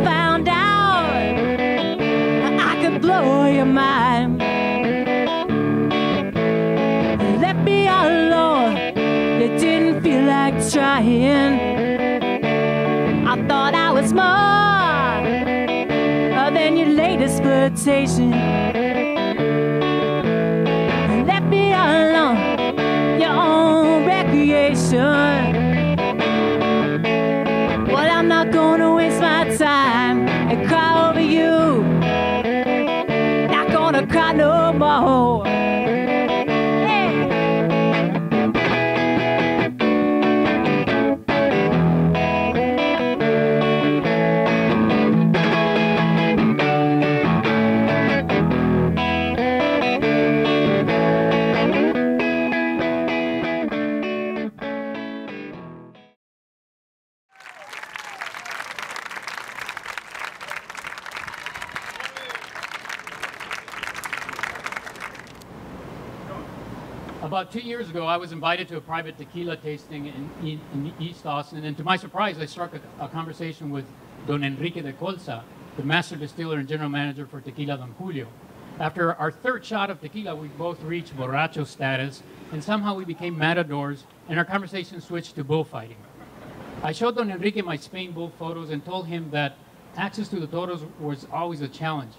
found out I could blow your mind. Left me all alone, it didn't feel like trying. I thought I was more than your latest flirtation. Left me all alone, your own recreation. Well, I'm not gonna waste my time and cry over you. Not gonna cry no more. About 2 years ago, I was invited to a private tequila tasting in East Austin, and to my surprise, I struck a conversation with Don Enrique de Colza, the master distiller and general manager for Tequila Don Julio. After our third shot of tequila, we both reached borracho status, and somehow we became matadors, and our conversation switched to bullfighting. I showed Don Enrique my Spain bull photos and told him that access to the toros was always a challenge.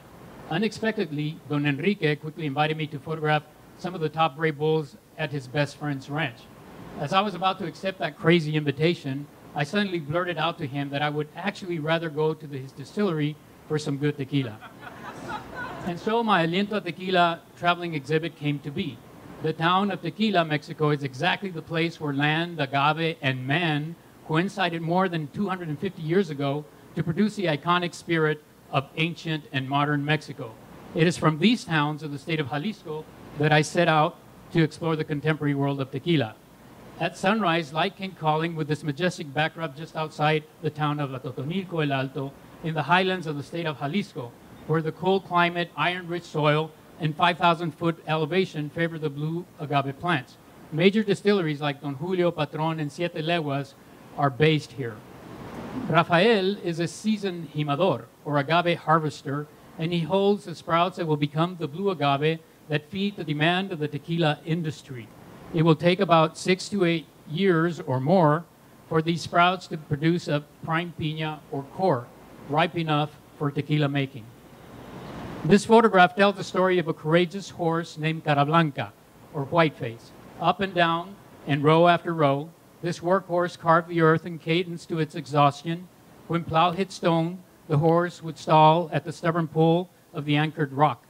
Unexpectedly, Don Enrique quickly invited me to photograph some of the top gray bulls at his best friend's ranch. As I was about to accept that crazy invitation, I suddenly blurted out to him that I would actually rather go to his distillery for some good tequila. And so my Aliento Tequila traveling exhibit came to be. The town of Tequila, Mexico, is exactly the place where land, agave, and man coincided more than 250 years ago to produce the iconic spirit of ancient and modern Mexico. It is from these towns of the state of Jalisco that I set out to explore the contemporary world of tequila. At sunrise, light came calling with this majestic backdrop just outside the town of Atotonilco el Alto in the highlands of the state of Jalisco, where the cold climate, iron-rich soil, and 5,000-foot elevation favor the blue agave plants. Major distilleries like Don Julio, Patron, and Siete Leguas are based here. Rafael is a seasoned jimador, or agave harvester, and he holds the sprouts that will become the blue agave that feed the demand of the tequila industry. It will take about 6 to 8 years or more for these sprouts to produce a prime piña or core, ripe enough for tequila making. This photograph tells the story of a courageous horse named Carablanca, or Whiteface. Up and down, and row after row, this workhorse carved the earth in cadence to its exhaustion. When plow hit stone, the horse would stall at the stubborn pull of the anchored rock.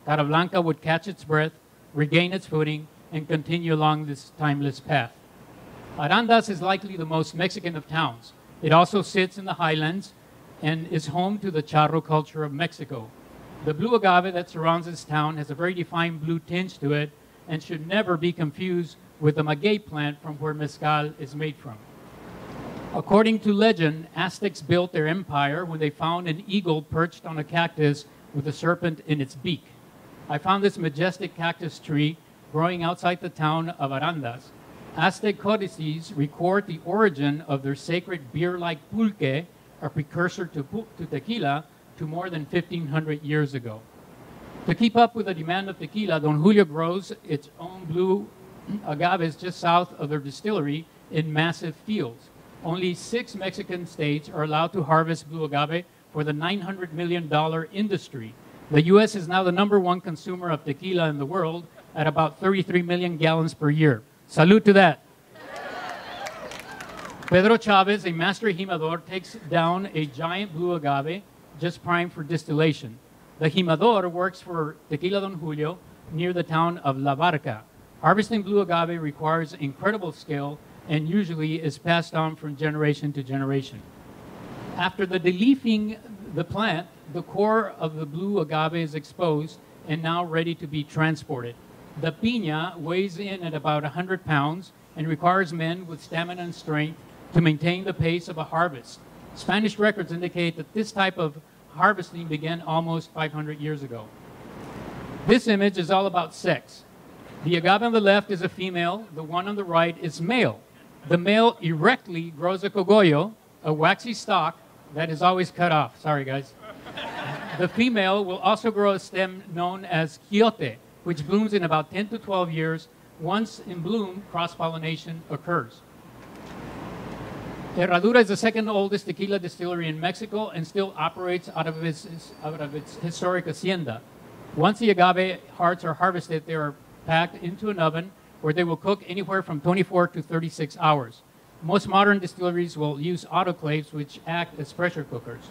Carablanca would catch its breath, regain its footing, and continue along this timeless path. Arandas is likely the most Mexican of towns. It also sits in the highlands and is home to the charro culture of Mexico. The blue agave that surrounds this town has a very defined blue tinge to it and should never be confused with the maguey plant from where mezcal is made from. According to legend, Aztecs built their empire when they found an eagle perched on a cactus with a serpent in its beak. I found this majestic cactus tree growing outside the town of Arandas. Aztec codices record the origin of their sacred beer-like pulque, a precursor to tequila, to more than 1,500 years ago. To keep up with the demand of tequila, Don Julio grows its own blue agaves just south of their distillery in massive fields. Only 6 Mexican states are allowed to harvest blue agave for the $900 million industry. The U.S. is now the #1 consumer of tequila in the world at about 33 million gallons per year. Salute to that. Pedro Chavez, a master jimador, takes down a giant blue agave just primed for distillation. The jimador works for Tequila Don Julio near the town of La Barca. Harvesting blue agave requires incredible skill and usually is passed on from generation to generation. After the deleafing the plant, the core of the blue agave is exposed and now ready to be transported. The piña weighs in at about 100 pounds and requires men with stamina and strength to maintain the pace of a harvest. Spanish records indicate that this type of harvesting began almost 500 years ago. This image is all about sex. The agave on the left is a female, the one on the right is male. The male erectly grows a cogollo, a waxy stalk, that is always cut off. Sorry, guys. The female will also grow a stem known as quiote, which blooms in about 10 to 12 years. Once in bloom, cross-pollination occurs. Herradura is the second oldest tequila distillery in Mexico and still operates out of its historic hacienda. Once the agave hearts are harvested, they are packed into an oven where they will cook anywhere from 24 to 36 hours. Most modern distilleries will use autoclaves, which act as pressure cookers.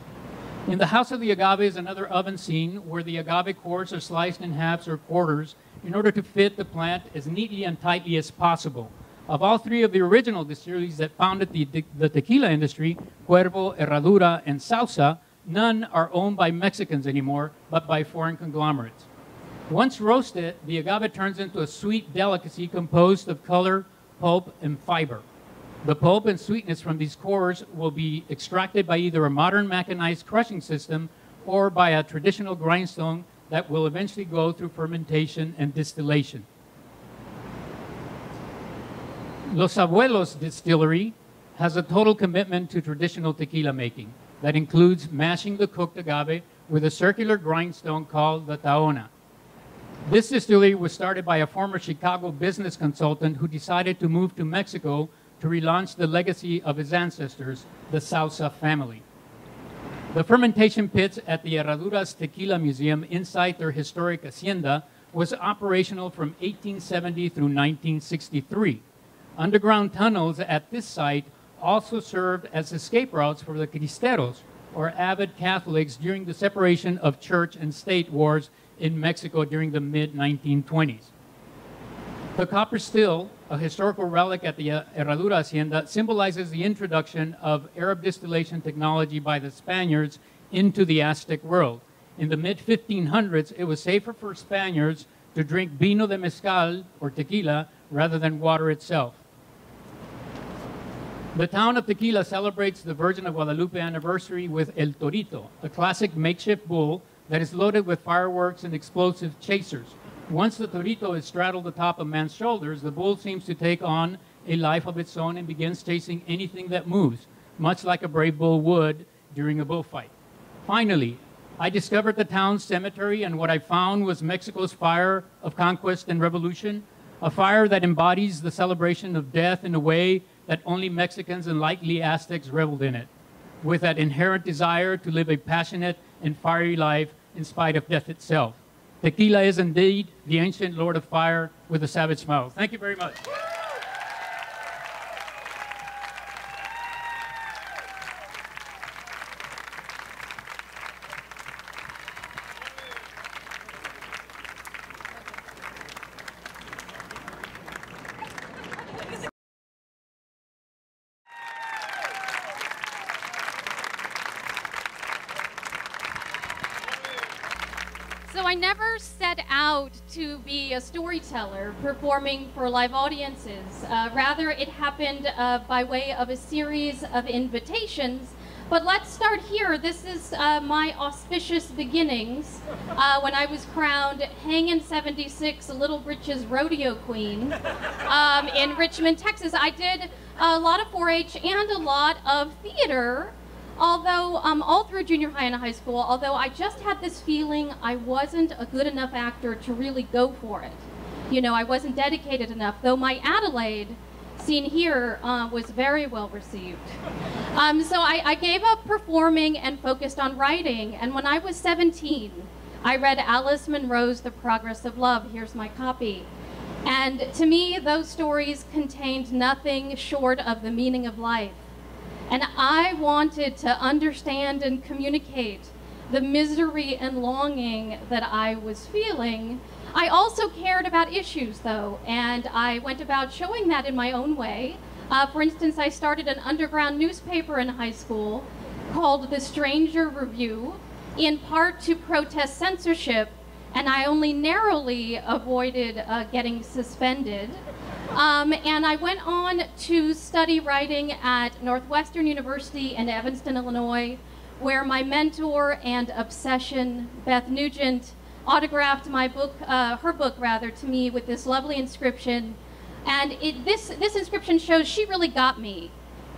In the house of the agave is another oven scene where the agave cores are sliced in halves or quarters in order to fit the plant as neatly and tightly as possible. Of all three of the original distilleries that founded the tequila industry, Cuervo, Herradura, and Sauza, none are owned by Mexicans anymore, but by foreign conglomerates. Once roasted, the agave turns into a sweet delicacy composed of color, pulp, and fiber. The pulp and sweetness from these cores will be extracted by either a modern mechanized crushing system or by a traditional grindstone that will eventually go through fermentation and distillation. Los Abuelos Distillery has a total commitment to traditional tequila making that includes mashing the cooked agave with a circular grindstone called the taona. This distillery was started by a former Chicago business consultant who decided to move to Mexico to relaunch the legacy of his ancestors, the Sauza family. The fermentation pits at the Herradura's Tequila Museum inside their historic hacienda was operational from 1870 through 1963. Underground tunnels at this site also served as escape routes for the Cristeros, or avid Catholics, during the separation of church and state wars in Mexico during the mid-1920s. The copper still, a historical relic at the Herradura Hacienda, symbolizes the introduction of Arab distillation technology by the Spaniards into the Aztec world. In the mid-1500s, it was safer for Spaniards to drink vino de mezcal, or tequila, rather than water itself. The town of Tequila celebrates the Virgin of Guadalupe anniversary with El Torito, a classic makeshift bull that is loaded with fireworks and explosive chasers. Once the Torito has straddled the top of man's shoulders, the bull seems to take on a life of its own and begins chasing anything that moves, much like a brave bull would during a bullfight. Finally, I discovered the town's cemetery, and what I found was Mexico's fire of conquest and revolution, a fire that embodies the celebration of death in a way that only Mexicans and likely Aztecs reveled in it, with that inherent desire to live a passionate and fiery life in spite of death itself. Tequila is indeed the ancient Lord of Fire with a savage smile. Thank you very much. So I never set out to be a storyteller performing for live audiences. Rather, it happened by way of a series of invitations. But let's start here. This is my auspicious beginnings when I was crowned Hangin' 76 Little Britches Rodeo Queen in Richmond, Texas. I did a lot of 4-H and a lot of theater. Although, all through junior high and high school, although I just had this feeling I wasn't a good enough actor to really go for it. You know, I wasn't dedicated enough, though my Adelaide scene here was very well received. So I gave up performing and focused on writing, and when I was 17, I read Alice Munro's The Progress of Love. Here's my copy. And to me, those stories contained nothing short of the meaning of life. And I wanted to understand and communicate the misery and longing that I was feeling. I also cared about issues, though, and I went about showing that in my own way. For instance, I started an underground newspaper in high school called The Stranger Review, in part to protest censorship, and I only narrowly avoided getting suspended. And I went on to study writing at Northwestern University in Evanston, Illinois, where my mentor and obsession, Beth Nugent, autographed my book, her book rather, to me with this lovely inscription. And this inscription shows she really got me.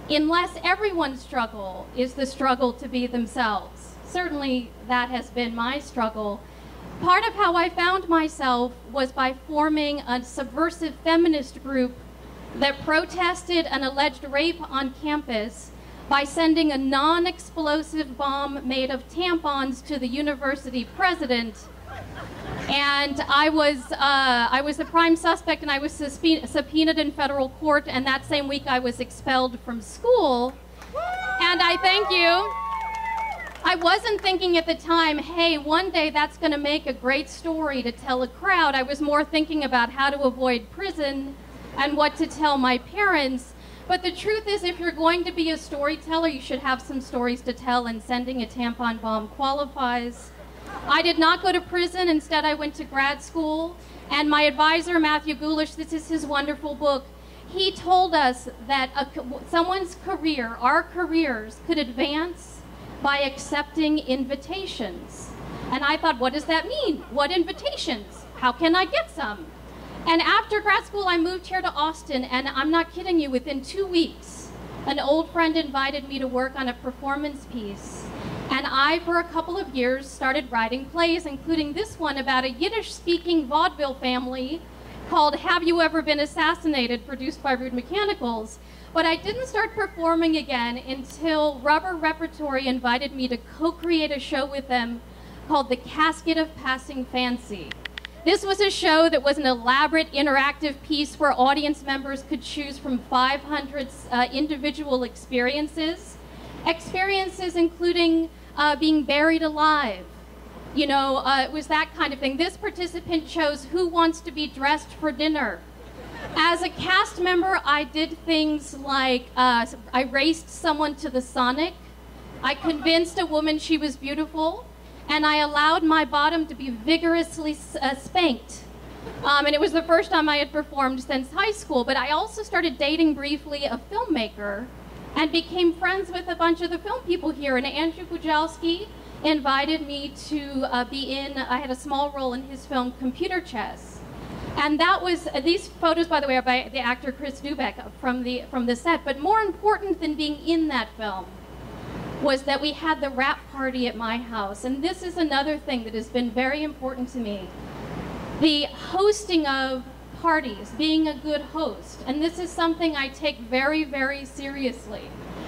unless everyone's struggle is the struggle to be themselves. Certainly that has been my struggle. Part of how I found myself was by forming a subversive feminist group that protested an alleged rape on campus by sending a non-explosive bomb made of tampons to the university president. And I was the prime suspect, and I was subpoenaed in federal court, and that same week I was expelled from school. And I thank you. I wasn't thinking at the time, hey, one day that's going to make a great story to tell a crowd. I was more thinking about how to avoid prison and what to tell my parents. But the truth is, if you're going to be a storyteller, you should have some stories to tell, and sending a tampon bomb qualifies. I did not go to prison. Instead, I went to grad school. And my advisor, Matthew Gulish, this is his wonderful book, he told us that someone's career, our careers, could advance by accepting invitations. And I thought, what does that mean? What invitations? How can I get some? And after grad school, I moved here to Austin, and I'm not kidding you, within 2 weeks, an old friend invited me to work on a performance piece. And I, for a couple of years, started writing plays, including this one about a Yiddish-speaking vaudeville family called Have You Ever Been Assassinated, produced by Rude Mechanicals. But I didn't start performing again until Rubber Repertory invited me to co-create a show with them called The Casket of Passing Fancy. This was a show that was an elaborate interactive piece where audience members could choose from 500 individual experiences. Experiences including being buried alive. You know, it was that kind of thing. This participant chose who wants to be dressed for dinner. As a cast member, I did things like I raced someone to the Sonic. I convinced a woman she was beautiful. And I allowed my bottom to be vigorously spanked. And it was the first time I had performed since high school. But I also started dating briefly a filmmaker and became friends with a bunch of the film people here. And Andrew Bujalski invited me to I had a small role in his film Computer Chess. And that was, these photos, by the way, are by the actor Chris Dubek from the set. But more important than being in that film was that we had the wrap party at my house. And this is another thing that has been very important to me. The hosting of parties, being a good host. And this is something I take very, very seriously.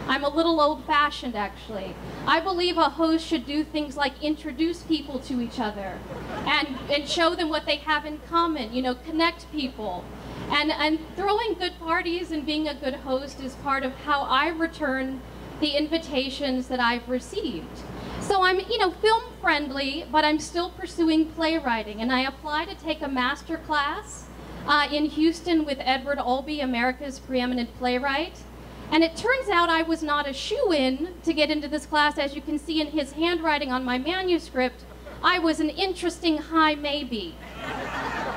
I'm a little old-fashioned, actually. I believe a host should do things like introduce people to each other and show them what they have in common, you know, connect people. And throwing good parties and being a good host is part of how I return the invitations that I've received. So I'm, you know, film friendly, but I'm still pursuing playwriting. And I applied to take a master class in Houston with Edward Albee, America's preeminent playwright. And it turns out I was not a shoo-in to get into this class. As you can see in his handwriting on my manuscript, I was an interesting high maybe.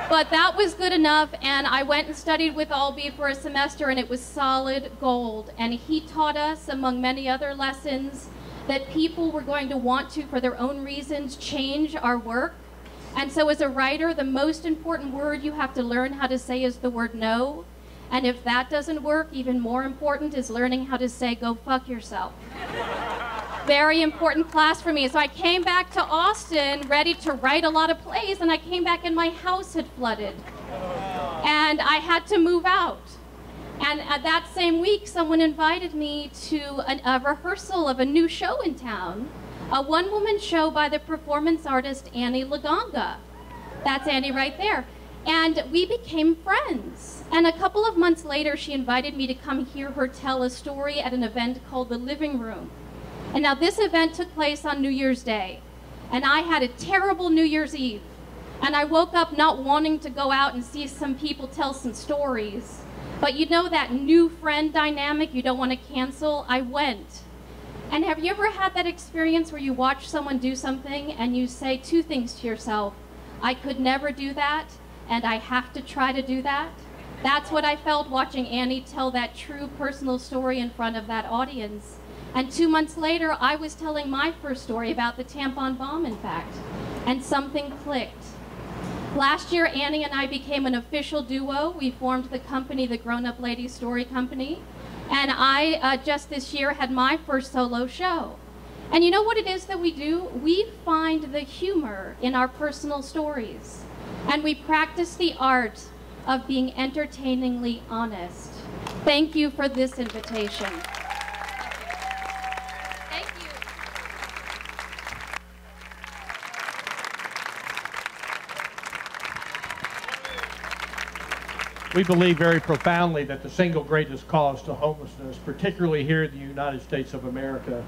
But that was good enough, and I went and studied with Albee for a semester, and it was solid gold. And he taught us, among many other lessons, that people were going to want to, for their own reasons, change our work. And so as a writer, the most important word you have to learn how to say is the word no. And if that doesn't work, even more important is learning how to say, go fuck yourself. Very important class for me. So I came back to Austin ready to write a lot of plays, and I came back and my house had flooded. And I had to move out. And that same week, someone invited me to a rehearsal of a new show in town, a one-woman show by the performance artist Annie Laganga. That's Annie right there. And we became friends. And a couple of months later, she invited me to come hear her tell a story at an event called The Living Room. And now this event took place on New Year's Day. And I had a terrible New Year's Eve. And I woke up not wanting to go out and see some people tell some stories. But you know that new friend dynamic you don't want to cancel? I went. And have you ever had that experience where you watch someone do something and you say two things to yourself? I could never do that, and I have to try to do that? That's what I felt watching Annie tell that true personal story in front of that audience. And 2 months later, I was telling my first story about the tampon bomb, in fact. And something clicked. Last year, Annie and I became an official duo. We formed the company, the Grown Up Ladies Story Company. And I just this year had my first solo show. And you know what it is that we do? We find the humor in our personal stories. And we practice the art of being entertainingly honest. Thank you for this invitation. Thank you. We believe very profoundly that the single greatest cause to homelessness, particularly here in the United States of America,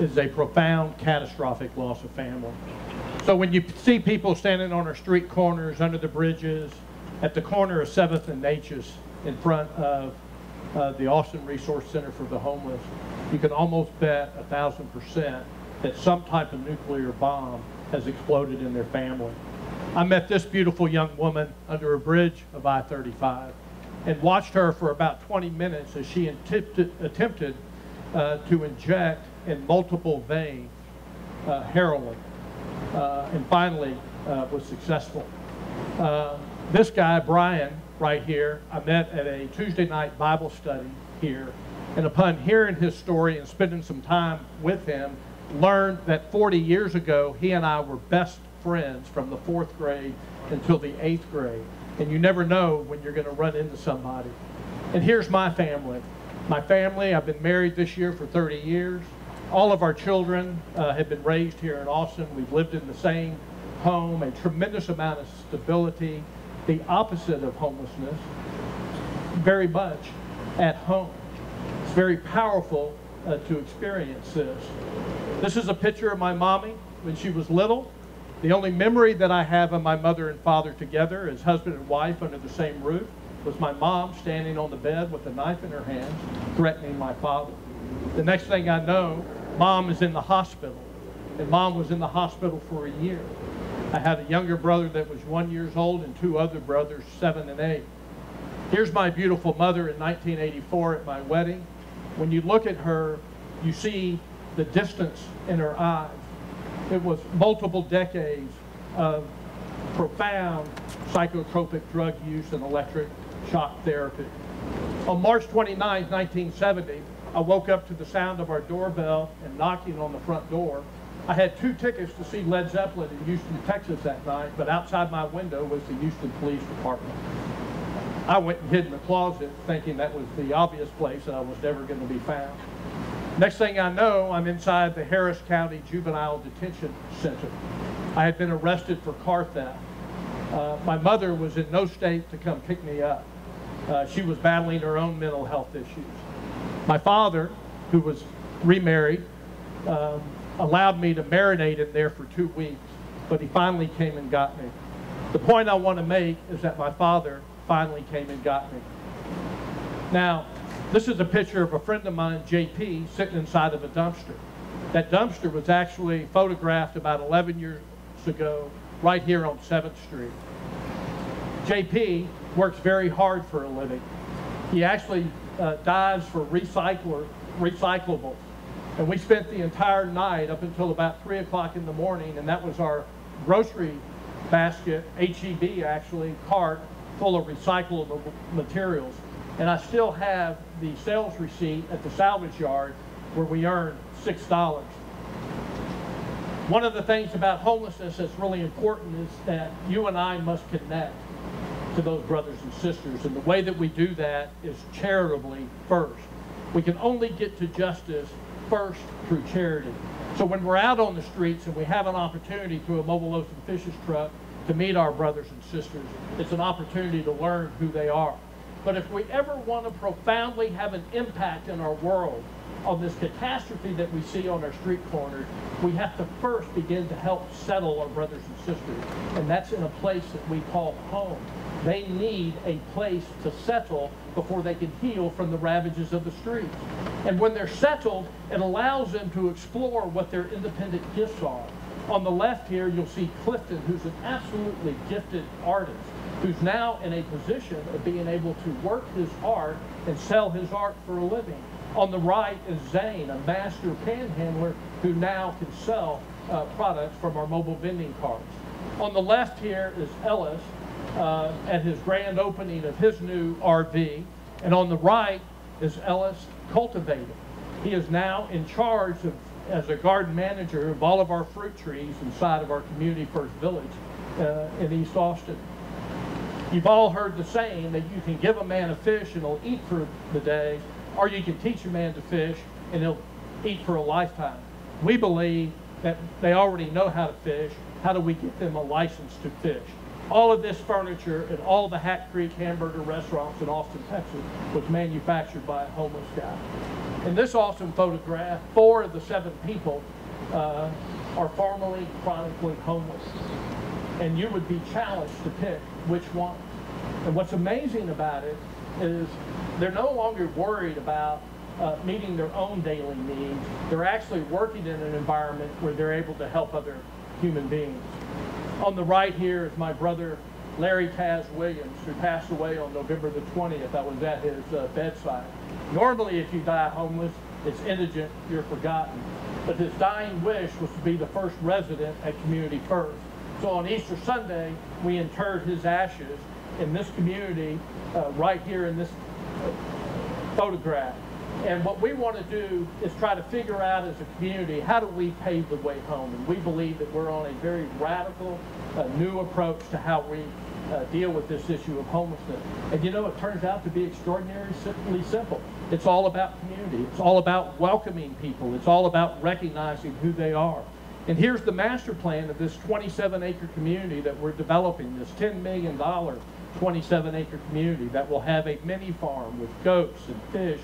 is a profound, catastrophic loss of family. So when you see people standing on our street corners, under the bridges, at the corner of 7th and Natchez, in front of the Austin Resource Center for the Homeless, you can almost bet 1,000% that some type of nuclear bomb has exploded in their family. I met this beautiful young woman under a bridge of I-35 and watched her for about 20 minutes as she attempted to inject in multiple veins heroin, and finally was successful. This guy, Brian, right here, I met at a Tuesday night Bible study here, and upon hearing his story and spending some time with him, learned that 40 years ago he and I were best friends from the 4th grade until the 8th grade. And you never know when you're going to run into somebody. And here's my family. My family, I've been married this year for 30 years. All of our children have been raised here in Austin. We've lived in the same home, a tremendous amount of stability, the opposite of homelessness, very much at home. It's very powerful to experience this. This is a picture of my mommy when she was little. The only memory that I have of my mother and father together as husband and wife under the same roof was my mom standing on the bed with a knife in her hands, threatening my father. The next thing I know, Mom is in the hospital, and Mom was in the hospital for a year. I had a younger brother that was 1 year old and 2 other brothers, 7 and 8. Here's my beautiful mother in 1984 at my wedding. When you look at her, you see the distance in her eyes. It was multiple decades of profound psychotropic drug use and electric shock therapy. On March 29, 1970, I woke up to the sound of our doorbell and knocking on the front door. I had 2 tickets to see Led Zeppelin in Houston, Texas that night, but outside my window was the Houston Police Department. I went and hid in the closet thinking that was the obvious place that I was never going to be found. Next thing I know, I'm inside the Harris County Juvenile Detention Center. I had been arrested for car theft. My mother was in no state to come pick me up. She was battling her own mental health issues. My father, who was remarried, allowed me to marinate in there for 2 weeks, but he finally came and got me. The point I want to make is that my father finally came and got me. Now, this is a picture of a friend of mine, JP, sitting inside of a dumpster. That dumpster was actually photographed about 11 years ago, right here on 7th Street. JP works very hard for a living. He actually dives for recyclables. And we spent the entire night up until about 3 o'clock in the morning, and that was our grocery basket, HEB actually, cart full of recyclable materials. And I still have the sales receipt at the salvage yard where we earned $6. One of the things about homelessness that's really important is that you and I must connect to those brothers and sisters. And the way that we do that is charitably first. We can only get to justice first through charity. So when we're out on the streets and we have an opportunity through a mobile loaves and fishes truck to meet our brothers and sisters, it's an opportunity to learn who they are. But if we ever want to profoundly have an impact in our world on this catastrophe that we see on our street corners, we have to first begin to help settle our brothers and sisters. And that's in a place that we call home. They need a place to settle before they can heal from the ravages of the streets. And when they're settled, it allows them to explore what their independent gifts are. On the left here, you'll see Clifton, who's an absolutely gifted artist, who's now in a position of being able to work his art and sell his art for a living. On the right is Zane, a master panhandler who now can sell products from our mobile vending carts. On the left here is Ellis at his grand opening of his new RV. And on the right is Ellis cultivated. He is now in charge of, as a garden manager of all of our fruit trees inside of our Community First Village in East Austin. You've all heard the saying that you can give a man a fish and he'll eat for the day, or you can teach a man to fish and he'll eat for a lifetime. We believe that they already know how to fish. How do we get them a license to fish? All of this furniture at all the Hat Creek hamburger restaurants in Austin, Texas was manufactured by a homeless guy. In this awesome photograph, 4 of the 7 people are formerly chronically homeless. And you would be challenged to pick which one. And what's amazing about it is they're no longer worried about meeting their own daily needs. They're actually working in an environment where they're able to help other human beings. On the right here is my brother Larry Taz Williams, who passed away on November the 20th. I was at his bedside. Normally, if you die homeless, it's indigent, you're forgotten. But his dying wish was to be the first resident at Community First. So on Easter Sunday, we interred his ashes in this community, right here in this photograph. And what we want to do is try to figure out as a community, how do we pave the way home? And we believe that we're on a very radical, new approach to how we deal with this issue of homelessness. And you know, it turns out to be extraordinarily simple. It's all about community. It's all about welcoming people. It's all about recognizing who they are. And here's the master plan of this 27-acre community that we're developing, this $10 million 27-acre community that will have a mini farm with goats and fish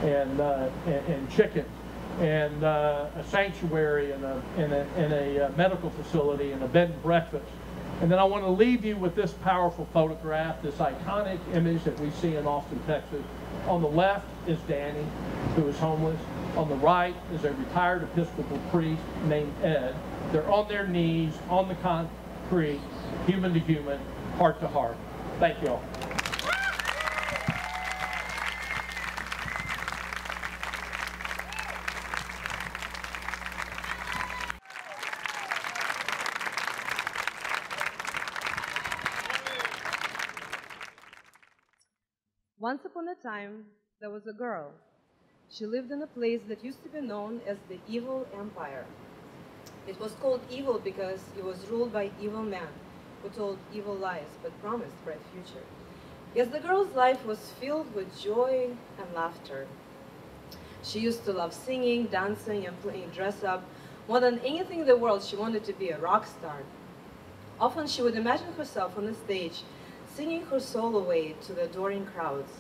and chicken, and a sanctuary and a medical facility and a bed and breakfast. And then I want to leave you with this powerful photograph, this iconic image that we see in Austin, Texas. On the left is Danny, who is homeless. On the right is a retired Episcopal priest named Ed. They're on their knees, on the concrete, human to human, heart to heart. Thank you all. Once upon a time, there was a girl. She lived in a place that used to be known as the Evil Empire. It was called evil because it was ruled by evil men who told evil lies but promised bright future. Yes, the girl's life was filled with joy and laughter. She used to love singing, dancing, and playing dress-up. More than anything in the world, she wanted to be a rock star. Often she would imagine herself on the stage, singing her soul away to the adoring crowds.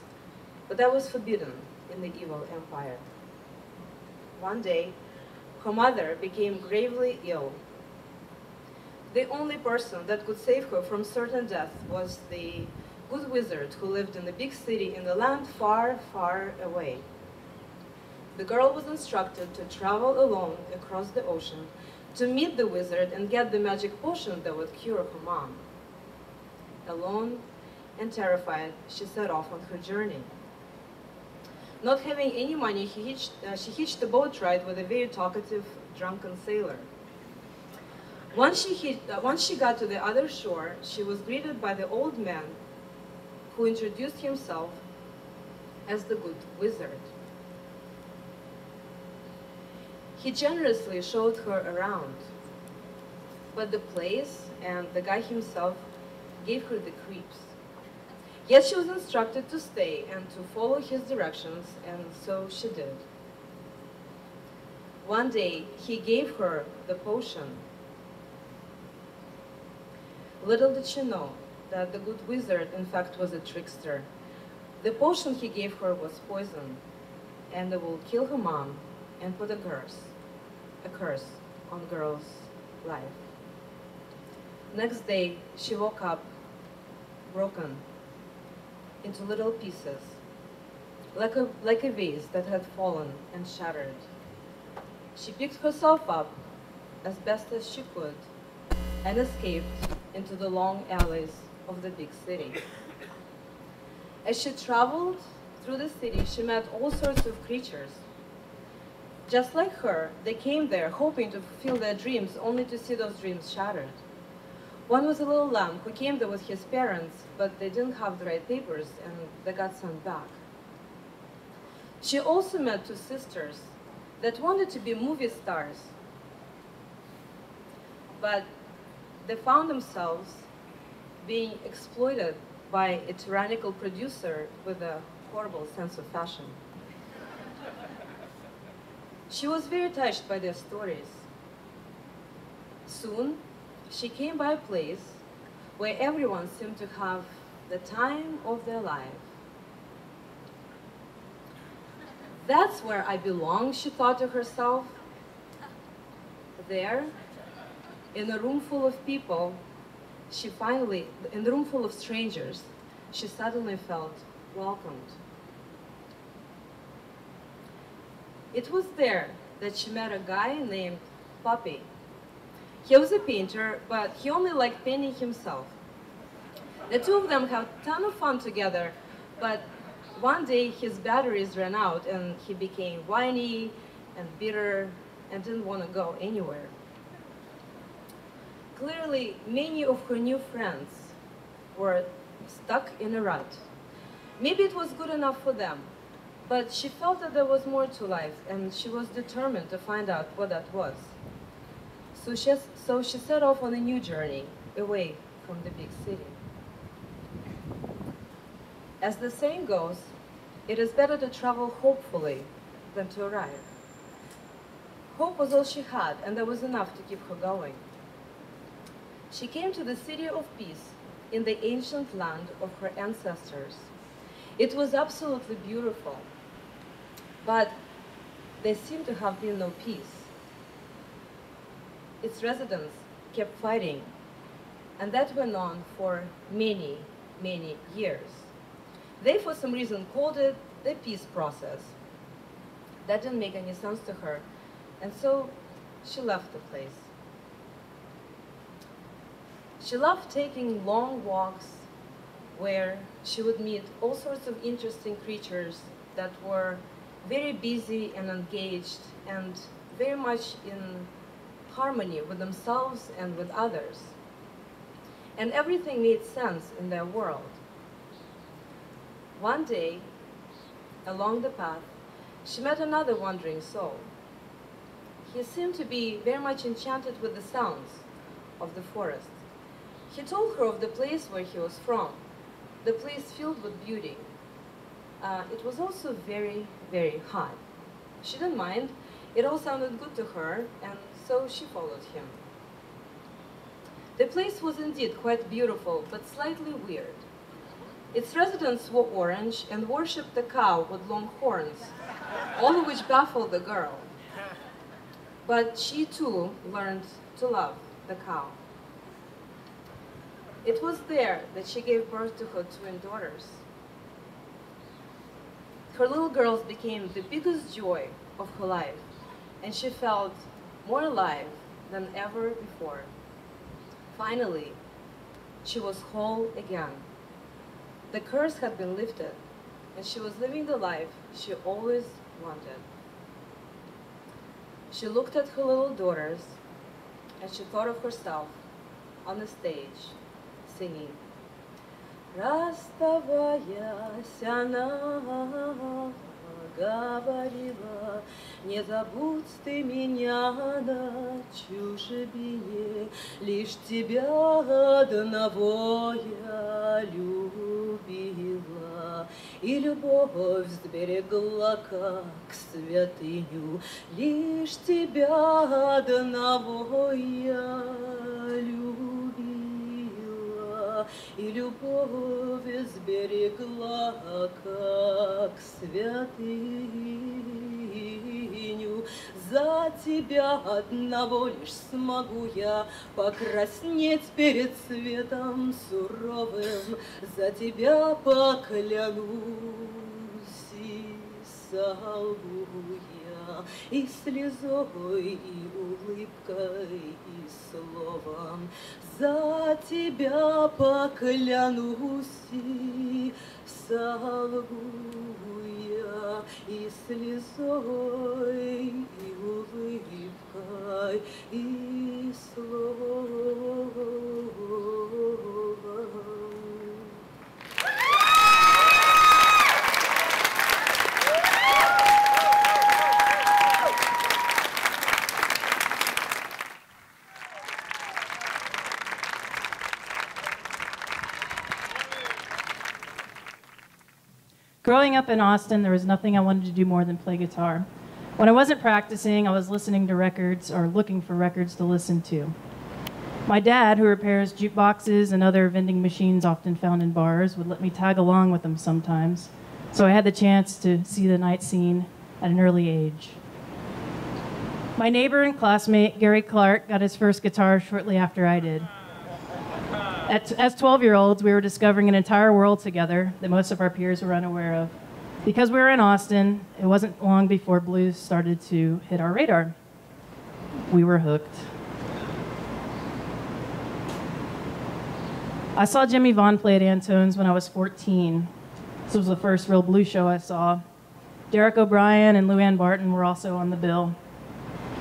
But that was forbidden in the Evil Empire. One day, her mother became gravely ill. The only person that could save her from certain death was the good wizard who lived in a big city in the land far, far away. The girl was instructed to travel alone across the ocean to meet the wizard and get the magic potion that would cure her mom. Alone and terrified, she set off on her journey. Not having any money, she hitched a boat ride with a very talkative, drunken sailor. Once she got to the other shore, she was greeted by the old man who introduced himself as the good wizard. He generously showed her around, but the place and the guy himself gave her the creeps. Yet she was instructed to stay and to follow his directions, and so she did. One day, he gave her the potion. Little did she know that the good wizard, in fact, was a trickster. The potion he gave her was poison, and it will kill her mom and put a curse on the girl's life. Next day, she woke up broken into little pieces, like a vase that had fallen and shattered. She picked herself up as best as she could and escaped into the long alleys of the big city. As she traveled through the city, she met all sorts of creatures. Just like her, they came there hoping to fulfill their dreams, only to see those dreams shattered. One was a little lamb who came there with his parents, but they didn't have the right papers and they got sent back. She also met two sisters that wanted to be movie stars, but they found themselves being exploited by a tyrannical producer with a horrible sense of fashion. She was very touched by their stories. Soon, she came by a place where everyone seemed to have the time of their life. That's where I belong, she thought to herself. There, in a room full of people, in a room full of strangers, she suddenly felt welcomed. It was there that she met a guy named Puppy. He was a painter, but he only liked painting himself. The two of them had a ton of fun together, but one day his batteries ran out and he became whiny and bitter and didn't want to go anywhere. Clearly, many of her new friends were stuck in a rut. Maybe it was good enough for them, but she felt that there was more to life and she was determined to find out what that was. So she set off on a new journey, away from the big city. As the saying goes, it is better to travel hopefully than to arrive. Hope was all she had, and there was enough to keep her going. She came to the city of peace in the ancient land of her ancestors. It was absolutely beautiful, but there seemed to have been no peace. Its residents kept fighting, and that went on for many, many years. They, for some reason, called it the peace process. That didn't make any sense to her, and so she left the place. She loved taking long walks where she would meet all sorts of interesting creatures that were very busy and engaged and very much in harmony with themselves and with others. And everything made sense in their world. One day, along the path, she met another wandering soul. He seemed to be very much enchanted with the sounds of the forest. He told her of the place where he was from, the place filled with beauty. It was also very, very hot. She didn't mind. It all sounded good to her, and so she followed him. The place was indeed quite beautiful, but slightly weird. Its residents wore orange and worshipped the cow with long horns, all of which baffled the girl. But she too learned to love the cow. It was there that she gave birth to her twin daughters. Her little girls became the biggest joy of her life, and she felt more alive than ever before. Finally, she was whole again. The curse had been lifted, and she was living the life she always wanted. She looked at her little daughters, and she thought of herself on the stage, singing, «Расставаясь, она говорила, не забудь ты меня на чужбине, лишь тебя одного я любила, и любовь сберегла как святыню, лишь тебя одного я любила, и любовь сберегла как святыню. За тебя одного лишь смогу я покраснеть перед светом суровым, за тебя поклянусь и солгу я, и слезой, и улыбкой, и словом. За тебя поклянусь и солгу я, и слезой, и улыбкой, и словом. Growing up in Austin, there was nothing I wanted to do more than play guitar. When I wasn't practicing, I was listening to records or looking for records to listen to. My dad, who repairs jukeboxes and other vending machines often found in bars, would let me tag along with him sometimes, so I had the chance to see the night scene at an early age. My neighbor and classmate, Gary Clark, got his first guitar shortly after I did. As 12-year-olds, we were discovering an entire world together that most of our peers were unaware of. Because we were in Austin, it wasn't long before blues started to hit our radar. We were hooked. I saw Jimmy Vaughn play at Antone's when I was 14. This was the first real blues show I saw. Derek O'Brien and Luann Barton were also on the bill.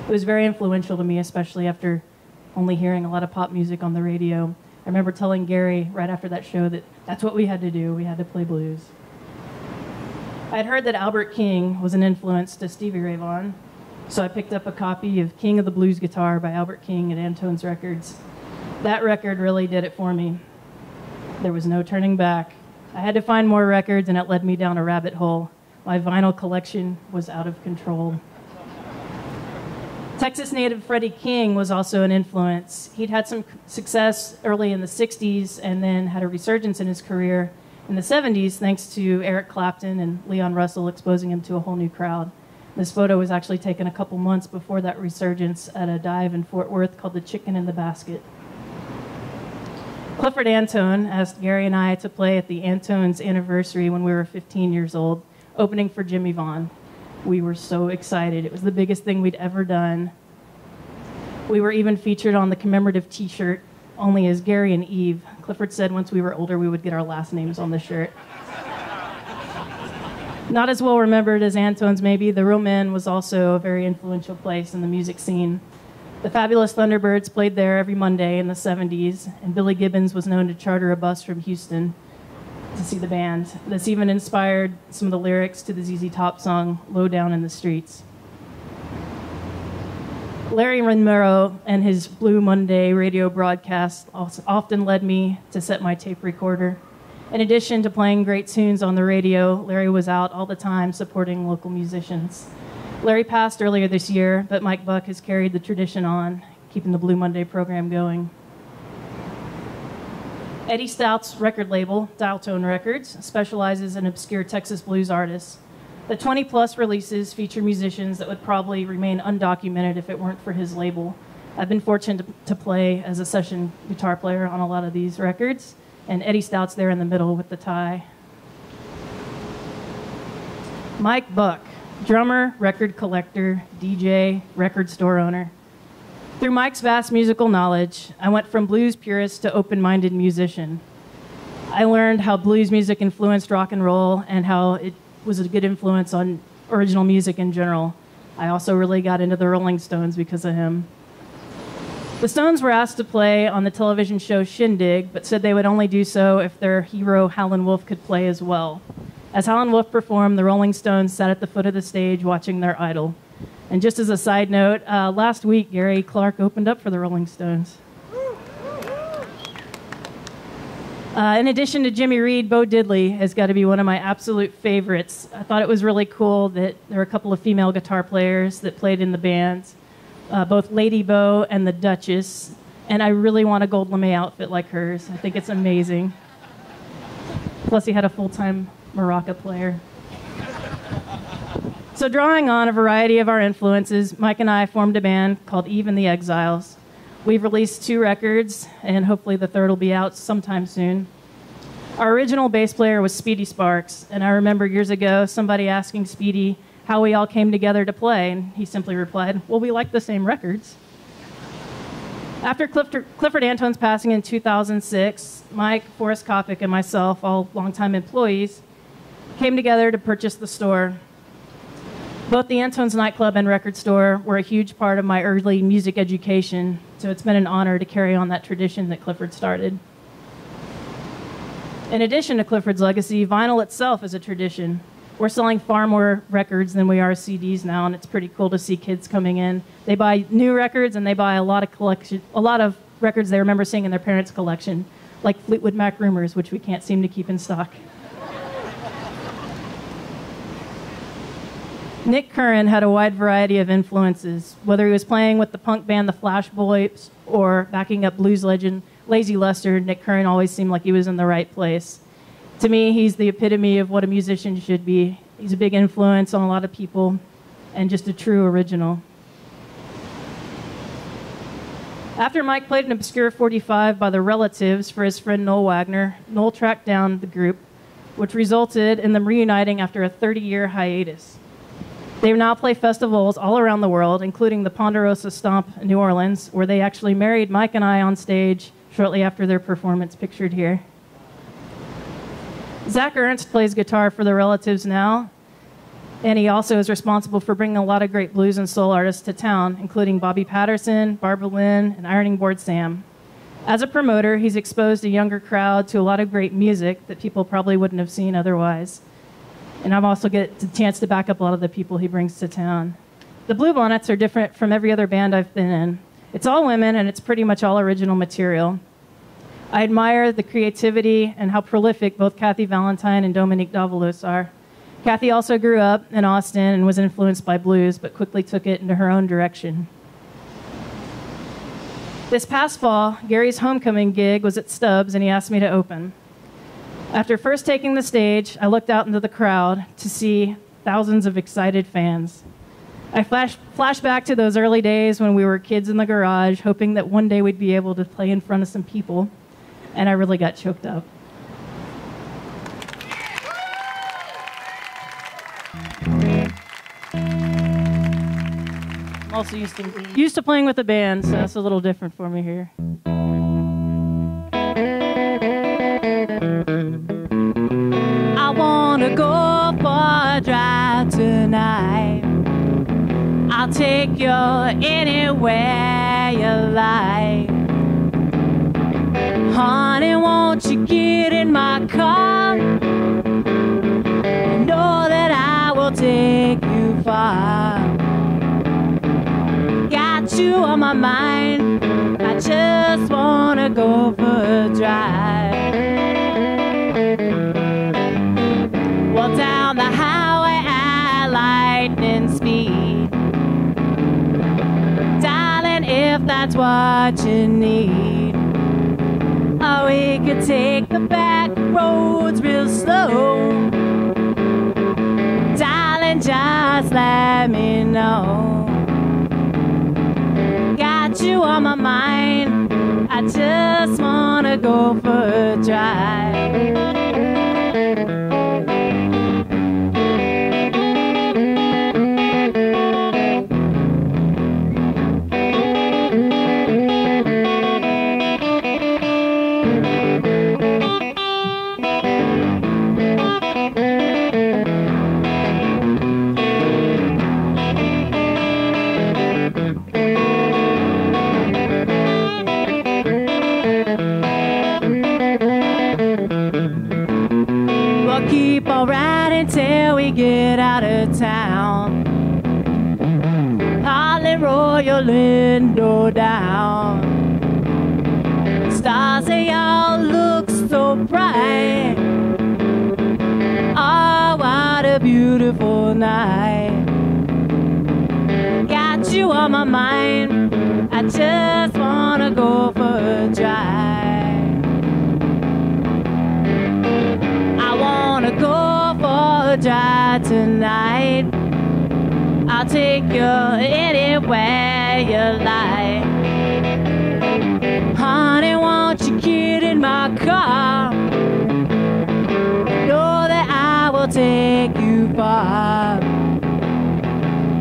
It was very influential to me, especially after only hearing a lot of pop music on the radio. I remember telling Gary right after that show that that's what we had to do. We had to play blues. I'd heard that Albert King was an influence to Stevie Ray Vaughan, so I picked up a copy of King of the Blues Guitar by Albert King at Antone's Records. That record really did it for me. There was no turning back. I had to find more records, and it led me down a rabbit hole. My vinyl collection was out of control. Texas native Freddie King was also an influence. He'd had some success early in the 60s and then had a resurgence in his career in the 70s thanks to Eric Clapton and Leon Russell exposing him to a whole new crowd. This photo was actually taken a couple months before that resurgence at a dive in Fort Worth called the Chicken in the Basket. Clifford Antone asked Gary and I to play at the Antone's anniversary when we were 15 years old, opening for Jimmy Vaughn. We were so excited. It was the biggest thing we'd ever done. We were even featured on the commemorative t-shirt, only as Gary and Eve. Clifford said once we were older, we would get our last names on the shirt. Not as well remembered as Antone's maybe, the Real Men was also a very influential place in the music scene. The Fabulous Thunderbirds played there every Monday in the 70s, and Billy Gibbons was known to charter a bus from Houston to see the band. This even inspired some of the lyrics to the ZZ Top song, Low Down in the Streets. Larry Romero and his Blue Monday radio broadcast often led me to set my tape recorder. In addition to playing great tunes on the radio, Larry was out all the time supporting local musicians. Larry passed earlier this year, but Mike Buck has carried the tradition on, keeping the Blue Monday program going. Eddie Stout's record label, Dialtone Records, specializes in obscure Texas blues artists. The 20-plus releases feature musicians that would probably remain undocumented if it weren't for his label. I've been fortunate to play as a session guitar player on a lot of these records, and Eddie Stout's there in the middle with the tie. Mike Buck, drummer, record collector, DJ, record store owner. Through Mike's vast musical knowledge, I went from blues purist to open-minded musician. I learned how blues music influenced rock and roll and how it was a good influence on original music in general. I also really got into the Rolling Stones because of him. The Stones were asked to play on the television show Shindig, but said they would only do so if their hero Howlin' Wolf could play as well. As Howlin' Wolf performed, the Rolling Stones sat at the foot of the stage watching their idol. And just as a side note, last week, Gary Clark opened up for the Rolling Stones. In addition to Jimmy Reed, Bo Diddley has got to be one of my absolute favorites. I thought it was really cool that there were a couple of female guitar players that played in the bands, both Lady Bo and the Duchess, and I really want a gold lame outfit like hers. I think it's amazing. Plus, he had a full-time maraca player. So drawing on a variety of our influences, Mike and I formed a band called Eve and the Exiles. We've released 2 records, and hopefully the third will be out sometime soon. Our original bass player was Speedy Sparks, and I remember years ago somebody asking Speedy how we all came together to play, and he simply replied, well, we like the same records. After Clifford Antone's passing in 2006, Mike, Forrest Kopic, and myself, all longtime employees, came together to purchase the store. Both the Antone's nightclub and record store were a huge part of my early music education, so it's been an honor to carry on that tradition that Clifford started. In addition to Clifford's legacy, vinyl itself is a tradition. We're selling far more records than we are CDs now, and it's pretty cool to see kids coming in. They buy new records, and they buy a lot of records they remember seeing in their parents' collection, like Fleetwood Mac Rumors, which we can't seem to keep in stock. Nick Curran had a wide variety of influences, whether he was playing with the punk band The Flash Boys or backing up blues legend Lazy Lester. Nick Curran always seemed like he was in the right place. To me, he's the epitome of what a musician should be. He's a big influence on a lot of people and just a true original. After Mike played an obscure 45 by the Relatives for his friend Noel Wagner, Noel tracked down the group, which resulted in them reuniting after a 30-year hiatus. They now play festivals all around the world, including the Ponderosa Stomp in New Orleans, where they actually married Mike and I on stage shortly after their performance, pictured here. Zach Ernst plays guitar for the Relatives now, and he also is responsible for bringing a lot of great blues and soul artists to town, including Bobby Patterson, Barbara Lynn, and Ironing Board Sam. As a promoter, he's exposed a younger crowd to a lot of great music that people probably wouldn't have seen otherwise. And I've also get the chance to back up a lot of the people he brings to town. The Bluebonnets are different from every other band I've been in. It's all women, and it's pretty much all original material. I admire the creativity and how prolific both Kathy Valentine and Dominique Davalos are. Kathy also grew up in Austin and was influenced by blues, but quickly took it into her own direction. This past fall, Gary's homecoming gig was at Stubbs, and he asked me to open. After first taking the stage, I looked out into the crowd to see thousands of excited fans. I flashed back to those early days when we were kids in the garage, hoping that one day we'd be able to play in front of some people, and I really got choked up. I'm also used to playing with a band, so that's a little different for me here. I wanna go for a drive tonight. I'll take you anywhere you like. Honey, won't you get in my car? You know that I will take you far. Got you on my mind. I just wanna go for a drive. Well, down the highway at lightning speed. Darling, if that's what you need. Or we could take the back roads real slow. Darling, just let me know. Got you on my mind. I just wanna go for a drive. Keep on riding till we get out of town. Holly, roll your window down. Stars, they all look so bright. Oh, what a beautiful night. Got you on my mind. I just wanna go for a drive. I wanna go for a drive tonight. I'll take you anywhere you like. Honey, won't you get in my car? Know that I will take you far.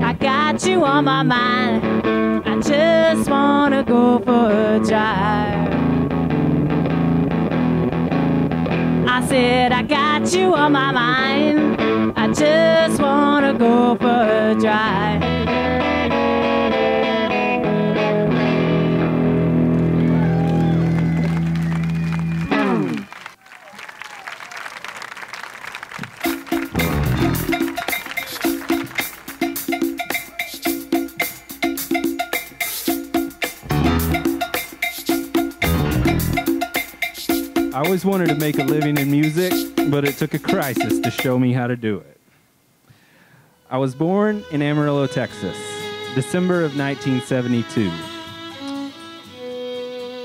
I got you on my mind. I just wanna go for a drive. I said I got you on my mind. I just wanna go for a drive. I always wanted to make a living in music, but it took a crisis to show me how to do it. I was born in Amarillo, Texas, December of 1972.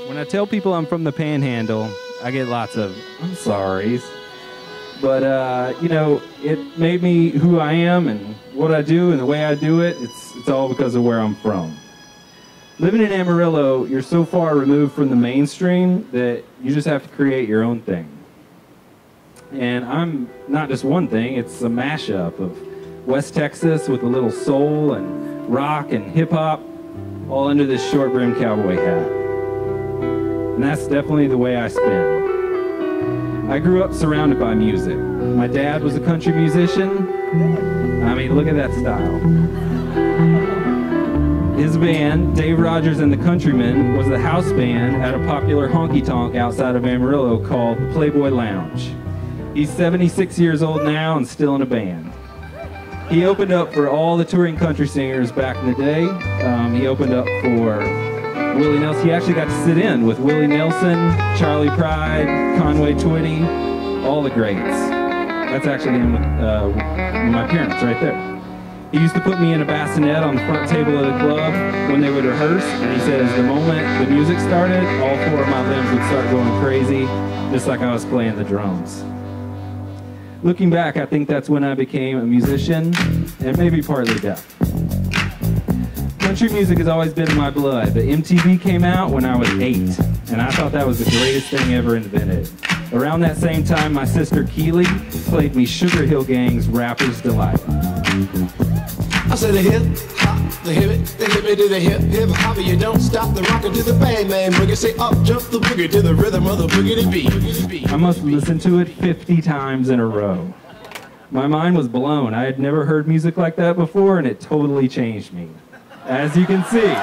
When I tell people I'm from the Panhandle, I get lots of "I'm sorries." But, you know, it made me who I am and what I do and the way I do it. It's all because of where I'm from. Living in Amarillo, you're so far removed from the mainstream that you just have to create your own thing. And I'm not just one thing, it's a mashup of West Texas with a little soul and rock and hip-hop, all under this short-brimmed cowboy hat. And that's definitely the way I spin. I grew up surrounded by music. My dad was a country musician. I mean, look at that style. His band, Dave Rogers and the Countrymen, was the house band at a popular honky-tonk outside of Amarillo called the Playboy Lounge. He's 76 years old now and still in a band. He opened up for all the touring country singers back in the day. He opened up for Willie Nelson. He actually got to sit in with Willie Nelson, Charlie Pride, Conway Twitty, all the greats. That's actually him with my parents right there. He used to put me in a bassinet on the front table of the club when they would rehearse, and he says the moment the music started, all four of my limbs would start going crazy, just like I was playing the drums. Looking back, I think that's when I became a musician, and maybe partly deaf. Country music has always been in my blood, but MTV came out when I was 8, and I thought that was the greatest thing ever invented. Around that same time, my sister Keely played me Sugar Hill Gang's Rapper's Delight. I said the hip hop, the hippie to the hip hop, you don't stop the rocker to the bang bang boogie. Say up jump the boogie to the rhythm of the boogie beat. I must have listened to it 50 times in a row. My mind was blown. I had never heard music like that before, and it totally changed me, as you can see.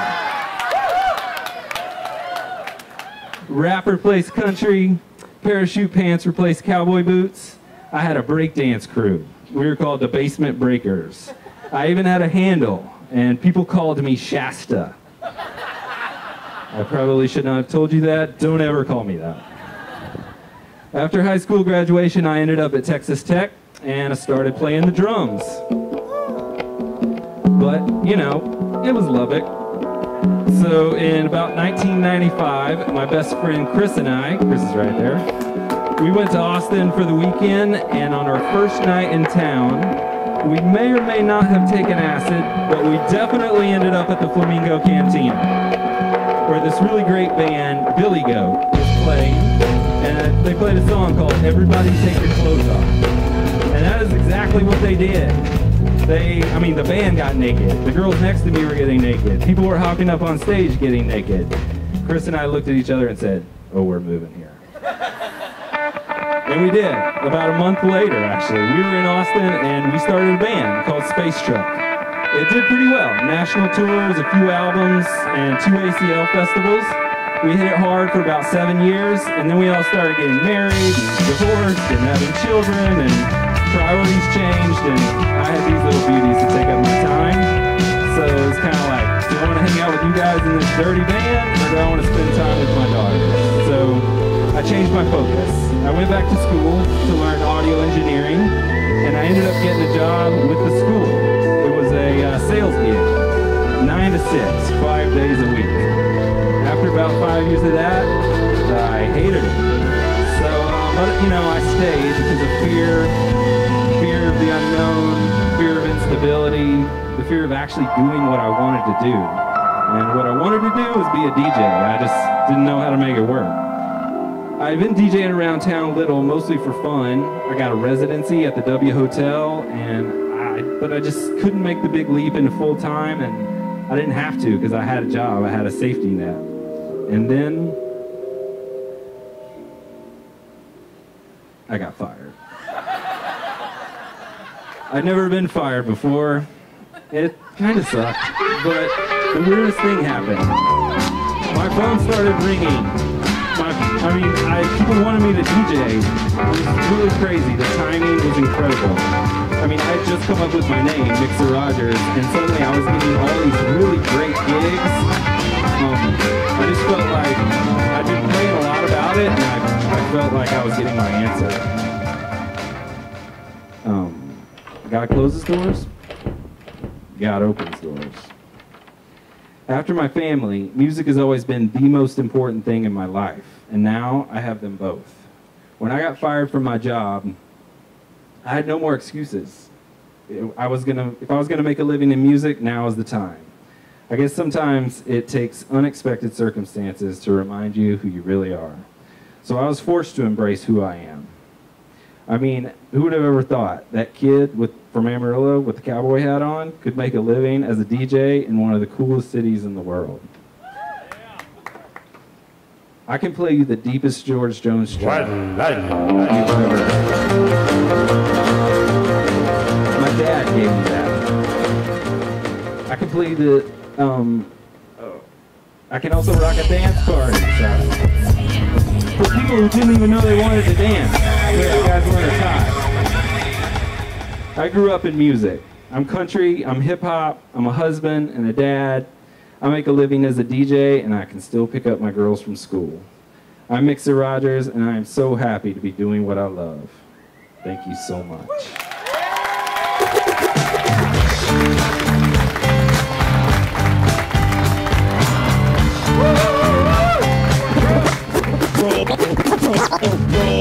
Rap replaced country, parachute pants replaced cowboy boots. I had a breakdance crew. We were called the Basement Breakers. I even had a handle, and people called me Shasta. I probably should not have told you that. Don't ever call me that. After high school graduation, I ended up at Texas Tech, and I started playing the drums. But, you know, it was Lubbock. So in about 1995, my best friend Chris and I, Chris is right there, we went to Austin for the weekend, and on our first night in town, we may or may not have taken acid, but we definitely ended up at the Flamingo Cantina, where this really great band, Billy Goat, was playing, and they played a song called Everybody Take Your Clothes Off. And that is exactly what they did. The band got naked. The girls next to me were getting naked. People were hopping up on stage getting naked. Chris and I looked at each other and said, "Oh, we're moving here." And we did. About a month later, actually. We were in Austin, and we started a band called Space Truck. It did pretty well. National tours, a few albums, and 2 ACL festivals. We hit it hard for about 7 years, and then we all started getting married, and divorced, and having children, and priorities changed, and I had these little beauties to take up my time. So it was kind of like, do I want to hang out with you guys in this dirty band, or do I want to spend time with my daughter? So I changed my focus. I went back to school to learn audio engineering, and I ended up getting a job with the school. It was a sales gig, 9 to 6, 5 days a week. After about 5 years of that, I hated it. So, but you know, I stayed because of fear of the unknown, fear of instability, the fear of actually doing what I wanted to do. And what I wanted to do was be a DJ. I just didn't know how to make it work. I've been DJing around town a little, mostly for fun. I got a residency at the W Hotel, but I just couldn't make the big leap into full time, and I didn't have to because I had a job, I had a safety net. And then I got fired. I'd never been fired before. It kind of sucked, but the weirdest thing happened. My phone started ringing. People wanted me to DJ. It was really crazy. The timing was incredible. I had just come up with my name, Mixer Rogers, and suddenly I was getting all these really great gigs. I just felt like I'd been praying a lot about it, and I felt like I was getting my answer. God closes doors, God opens doors. After my family, music has always been the most important thing in my life, and now I have them both. When I got fired from my job, I had no more excuses. If I was gonna make a living in music, now is the time. I guess sometimes it takes unexpected circumstances to remind you who you really are. So I was forced to embrace who I am. I mean, who would have ever thought that kid from Amarillo with the cowboy hat on could make a living as a DJ in one of the coolest cities in the world? I can play you the deepest George Jones track you've ever heard. My dad gave me that. I can play the, I can also rock a dance party. For people who didn't even know they wanted to dance, you guys learn a tie. I grew up in music. I'm country, I'm hip hop, I'm a husband and a dad. I make a living as a DJ, and I can still pick up my girls from school. I'm Mixer Rogers, and I am so happy to be doing what I love. Thank you so much.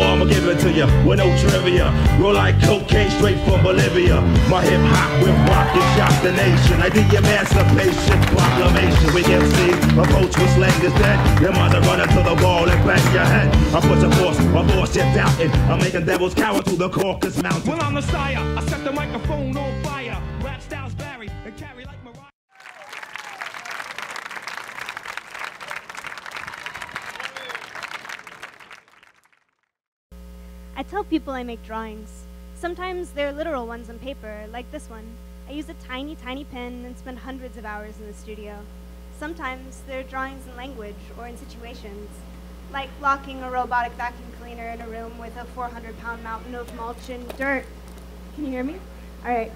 I'ma give it to you with no trivia. Roll like cocaine straight from Bolivia. My hip hop with rock and shock the nation. I did the emancipation proclamation. We can see approach with slang is dead. Your mother run into the wall and bang your head. I put a force you're doubting. I'm making devils cower through the Caucasus Mountains. When I'm the sire, I set the microphone on fire. Rap styles vary and carry like Mariah. I tell people I make drawings. Sometimes they're literal ones on paper, like this one. I use a tiny, tiny pen and spend hundreds of hours in the studio. Sometimes they're drawings in language or in situations, like blocking a robotic vacuum cleaner in a room with a 400-pound mountain of mulch and dirt. Can you hear me? All right.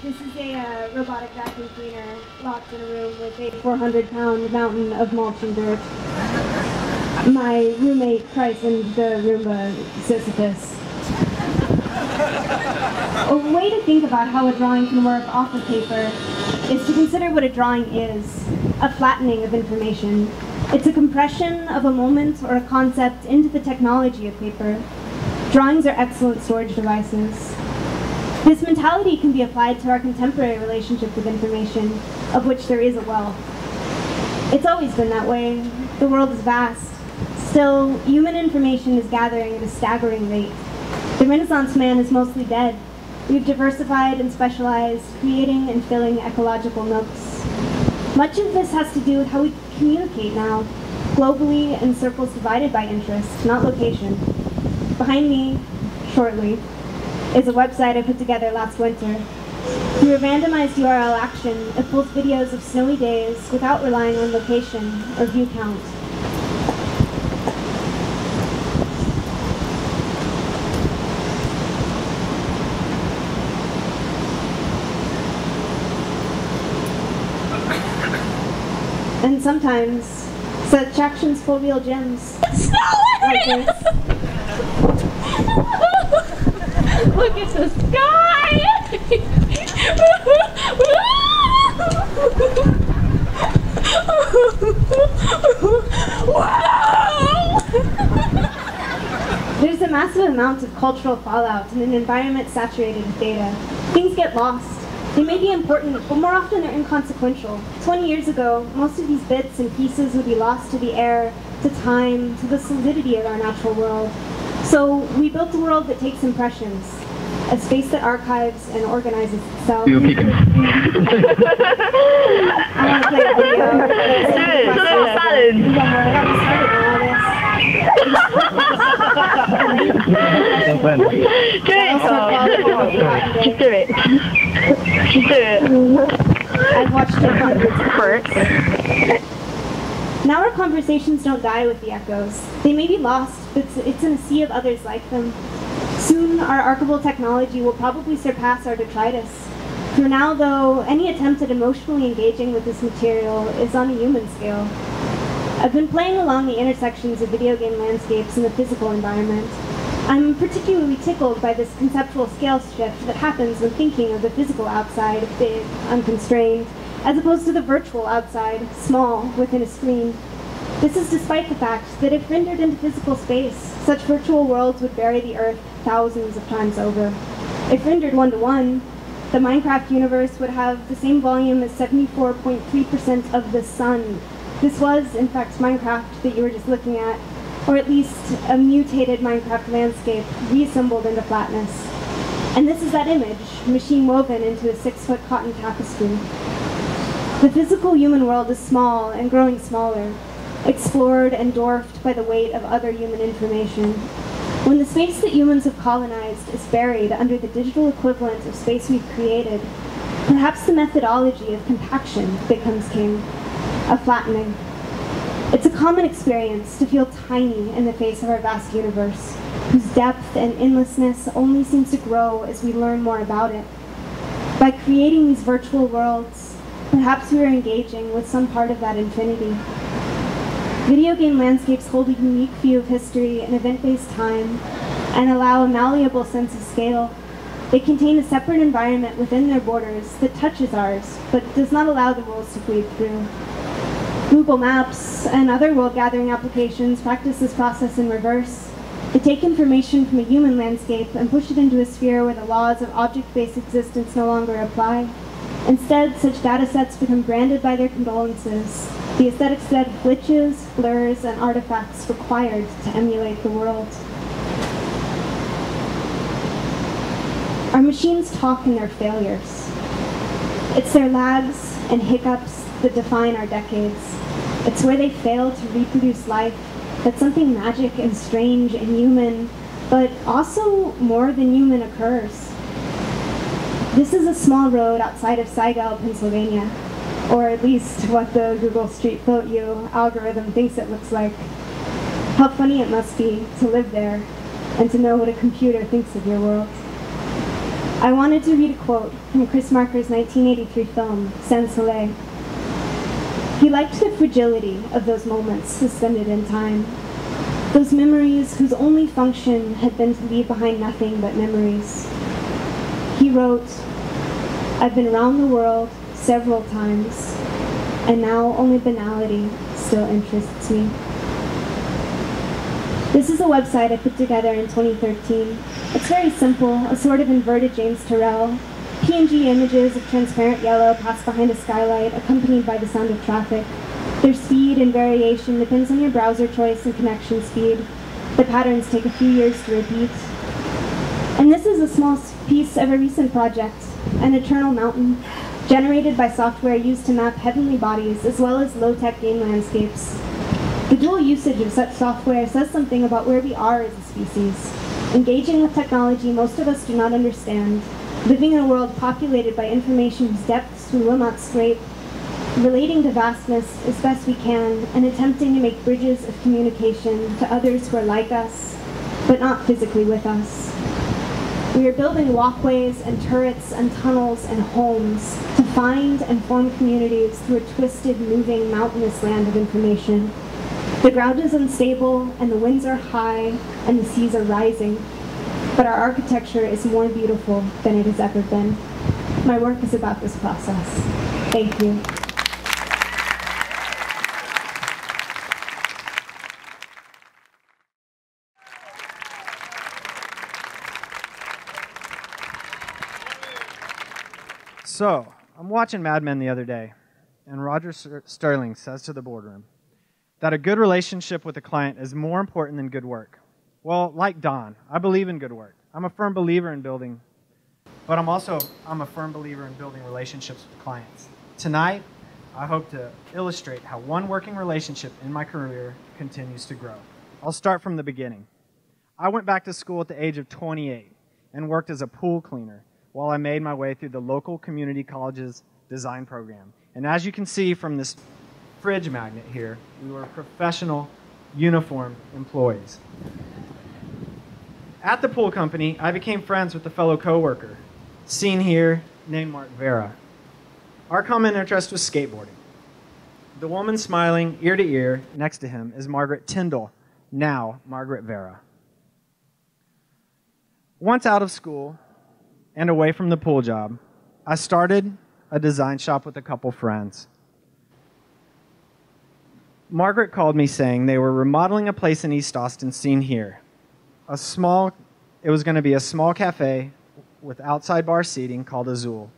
This is a robotic vacuum cleaner locked in a room with a 400-pound mountain of mulch and dirt. My roommate cries in the Roomba Sisyphus. A way to think about how a drawing can work off of paper is to consider what a drawing is, a flattening of information. It's a compression of a moment or a concept into the technology of paper. Drawings are excellent storage devices. This mentality can be applied to our contemporary relationship with information, of which there is a wealth. It's always been that way. The world is vast. Still, human information is gathering at a staggering rate. The Renaissance man is mostly dead. We've diversified and specialized, creating and filling ecological nooks. Much of this has to do with how we communicate now, globally in circles divided by interest, not location. Behind me, shortly, is a website I put together last winter. Through a randomized URL action, it pulls videos of snowy days without relying on location or view count. And sometimes, such actions pull real gems. Like this. Look at the sky! There's a massive amount of cultural fallout in an environment saturated with data. Things get lost. They may be important, but more often they're inconsequential. 20 years ago, most of these bits and pieces would be lost to the air, to time, to the solidity of our natural world. So we built a world that takes impressions, a space that archives and organizes itself. I want to play a video. Just do it. Just do it. I've watched it hundreds. Now our conversations don't die with the echoes. They may be lost, but it's in a sea of others like them. Soon, our archival technology will probably surpass our detritus. For now, though, any attempt at emotionally engaging with this material is on a human scale. I've been playing along the intersections of video game landscapes and the physical environment. I'm particularly tickled by this conceptual scale shift that happens when thinking of the physical outside, big, unconstrained, as opposed to the virtual outside, small, within a screen. This is despite the fact that if rendered into physical space, such virtual worlds would bury the Earth thousands of times over. If rendered one-to-one, the Minecraft universe would have the same volume as 74.3% of the sun. This was, in fact, Minecraft that you were just looking at, or at least a mutated Minecraft landscape reassembled into flatness. And this is that image, machine woven into a 6-foot cotton tapestry. The physical human world is small and growing smaller, explored and dwarfed by the weight of other human information. When the space that humans have colonized is buried under the digital equivalent of space we've created, perhaps the methodology of compaction becomes king, a flattening. It's a common experience to feel tiny in the face of our vast universe, whose depth and endlessness only seems to grow as we learn more about it. By creating these virtual worlds, perhaps we are engaging with some part of that infinity. Video game landscapes hold a unique view of history and event-based time, and allow a malleable sense of scale. They contain a separate environment within their borders that touches ours, but does not allow the worlds to bleed through. Google Maps and other world-gathering applications practice this process in reverse. They take information from a human landscape and push it into a sphere where the laws of object-based existence no longer apply. Instead, such datasets become branded by their condolences, the aesthetic set of glitches, blurs, and artifacts required to emulate the world. Our machines talk in their failures. It's their lags and hiccups that define our decades. It's where they fail to reproduce life, that something magic and strange and human, but also more than human occurs. This is a small road outside of Seigel, Pennsylvania, or at least what the Google Street Vote You algorithm thinks it looks like. How funny it must be to live there and to know what a computer thinks of your world. I wanted to read a quote from Chris Marker's 1983 film, Sans Soleil. He liked the fragility of those moments suspended in time, those memories whose only function had been to leave behind nothing but memories. He wrote, "I've been around the world several times, and now only banality still interests me." This is a website I put together in 2013. It's very simple, a sort of inverted James Turrell. PNG images of transparent yellow pass behind a skylight, accompanied by the sound of traffic. Their speed and variation depends on your browser choice and connection speed. The patterns take a few years to repeat. And this is a small piece of a recent project, an eternal mountain, generated by software used to map heavenly bodies as well as low-tech game landscapes. The dual usage of such software says something about where we are as a species. Engaging with technology most of us do not understand, living in a world populated by information whose depths we will not scrape, relating to vastness as best we can, and attempting to make bridges of communication to others who are like us, but not physically with us. We are building walkways and turrets and tunnels and homes to find and form communities through a twisted, moving, mountainous land of information. The ground is unstable, and the winds are high, and the seas are rising. But our architecture is more beautiful than it has ever been. My work is about this process. Thank you. So, I'm watching Mad Men the other day, and Roger Sterling says to the boardroom that a good relationship with a client is more important than good work. Well, like Don, I believe in good work. I'm a firm believer in building, but I'm a firm believer in building relationships with clients. Tonight, I hope to illustrate how one working relationship in my career continues to grow. I'll start from the beginning. I went back to school at the age of 28 and worked as a pool cleaner while I made my way through the local community college's design program. And as you can see from this fridge magnet here, we were professional, uniform employees. At the pool company, I became friends with a fellow coworker, seen here, named Mark Vera. Our common interest was skateboarding. The woman smiling ear to ear next to him is Margaret Tyndall, now Margaret Vera. Once out of school and away from the pool job, I started a design shop with a couple friends. Margaret called me saying they were remodeling a place in East Austin seen here. It was going to be a small cafe with outside bar seating called Azul.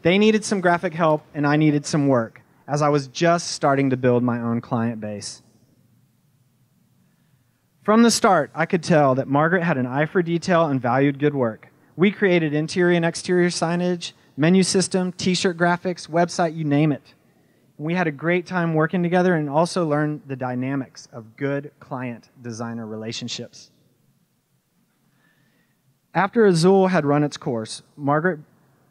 They needed some graphic help and I needed some work, as I was just starting to build my own client base. From the start, I could tell that Margaret had an eye for detail and valued good work. We created interior and exterior signage, menu system, t-shirt graphics, website, you name it. We had a great time working together and also learned the dynamics of good client-designer relationships. After Azul had run its course, Margaret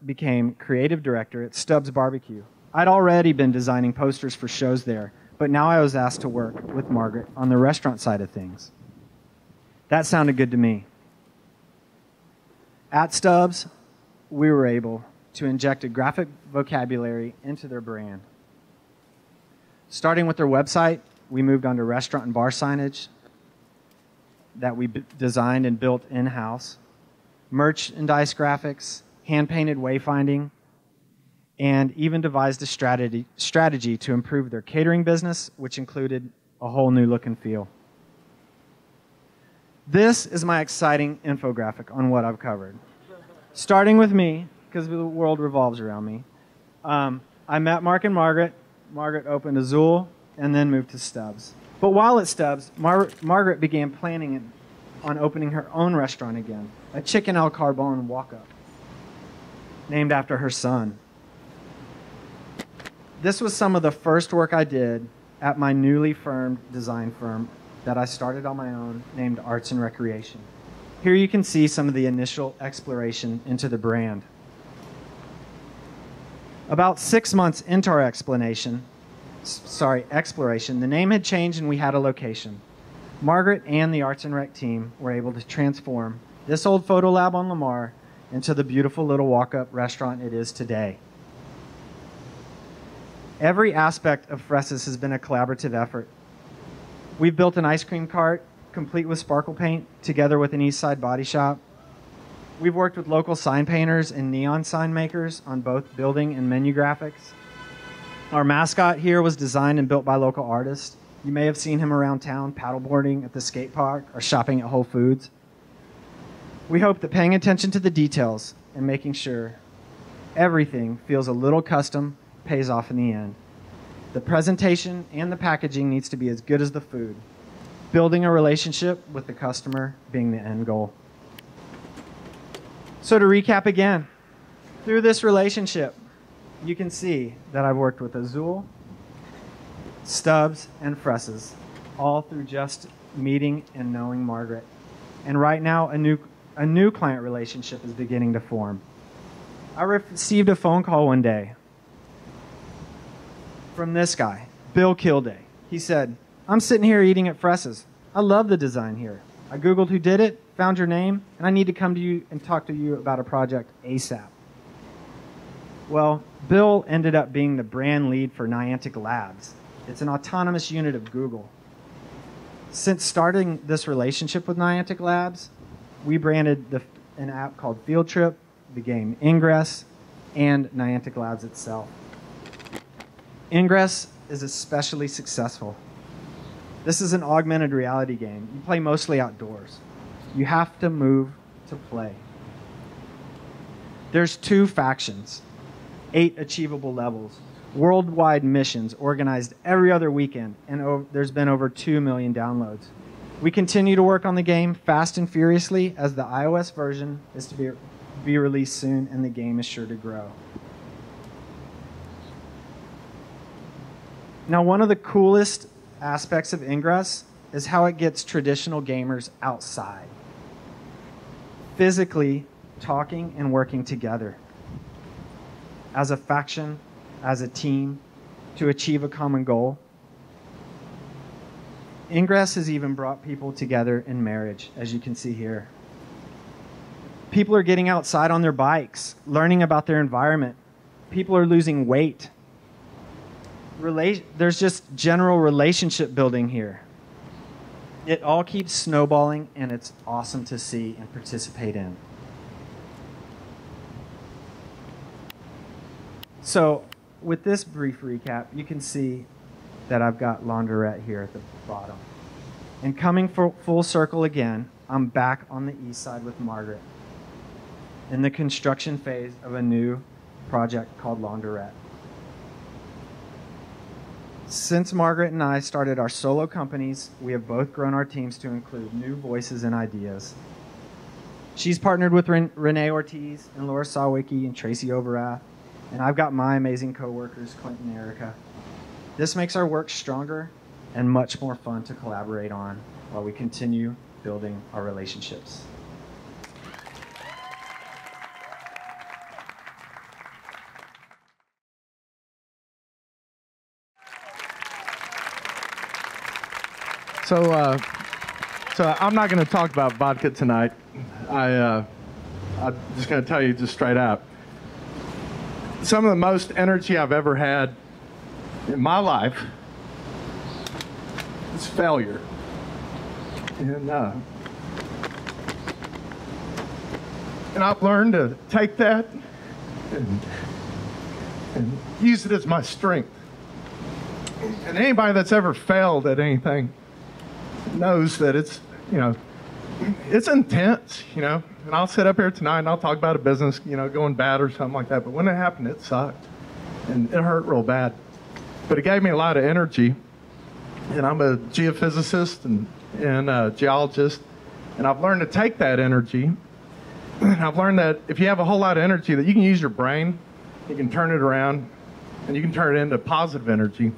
became creative director at Stubbs Barbecue. I'd already been designing posters for shows there, but now I was asked to work with Margaret on the restaurant side of things. That sounded good to me. At Stubbs, we were able to inject a graphic vocabulary into their brand. Starting with their website, we moved on to restaurant and bar signage that we designed and built in-house, merchandise graphics, hand-painted wayfinding, and even devised a strategy to improve their catering business, which included a whole new look and feel. This is my exciting infographic on what I've covered. Starting with me, because the world revolves around me. I met Mark and Margaret. Margaret opened Azul and then moved to Stubbs. But while at Stubbs, Margaret began planning on opening her own restaurant again, a chicken al carbone walk-up, named after her son. This was some of the first work I did at my newly formed design firm that I started on my own, named Arts and Recreation. Here you can see some of the initial exploration into the brand. About 6 months into our exploration, the name had changed and we had a location. Margaret and the Arts and Rec team were able to transform this old photo lab on Lamar into the beautiful little walk-up restaurant it is today. Every aspect of Fresses has been a collaborative effort. We've built an ice cream cart complete with sparkle paint together with an East Side body shop. We've worked with local sign painters and neon sign makers on both building and menu graphics. Our mascot here was designed and built by local artists. You may have seen him around town paddleboarding at the skate park or shopping at Whole Foods. We hope that paying attention to the details and making sure everything feels a little custom pays off in the end. The presentation and the packaging needs to be as good as the food, building a relationship with the customer being the end goal. So to recap again, through this relationship, you can see that I've worked with Azul, Stubbs, and Fresses, all through just meeting and knowing Margaret. And right now, a new client relationship is beginning to form. I received a phone call one day from this guy, Bill Kilday. He said, "I'm sitting here eating at Fresses. I love the design here. I Googled who did it, found your name, and I need to come to you and talk to you about a project ASAP." Well, Bill ended up being the brand lead for Niantic Labs. It's an autonomous unit of Google. Since starting this relationship with Niantic Labs, we branded an app called Field Trip, the game Ingress, and Niantic Labs itself. Ingress is especially successful. This is an augmented reality game. You play mostly outdoors. You have to move to play. There's 2 factions, 8 achievable levels, worldwide missions organized every other weekend, and there's been over 2 million downloads. We continue to work on the game fast and furiously as the iOS version is to be released soon, and the game is sure to grow. Now, one of the coolest aspects of Ingress is how it gets traditional gamers outside, physically talking and working together as a faction, as a team, to achieve a common goal. Ingress has even brought people together in marriage, as you can see here. People are getting outside on their bikes, learning about their environment. People are losing weight. There's just general relationship building here. It all keeps snowballing, and it's awesome to see and participate in. So with this brief recap, you can see that I've got laundrette here at the bottom. And coming full circle again, I'm back on the east side with Margaret in the construction phase of a new project called Laundrette. Since Margaret and I started our solo companies, we have both grown our teams to include new voices and ideas. She's partnered with Renee Ortiz and Laura Sawicki and Tracy Overath, and I've got my amazing coworkers, Clint and Erica. This makes our work stronger and much more fun to collaborate on while we continue building our relationships. So I'm not going to talk about vodka tonight. I'm just going to tell you just straight out. Some of the most energy I've ever had in my life is failure. And I've learned to take that and use it as my strength. And anybody that's ever failed at anything knows that it's, it's intense, And I'll sit up here tonight and I'll talk about a business, going bad or something like that. But when it happened, it sucked. And it hurt real bad. But it gave me a lot of energy. And I'm a geophysicist and a geologist. And I've learned to take that energy. And I've learned that if you have a whole lot of energy, that you can use your brain, you can turn it around, and you can turn it into positive energy.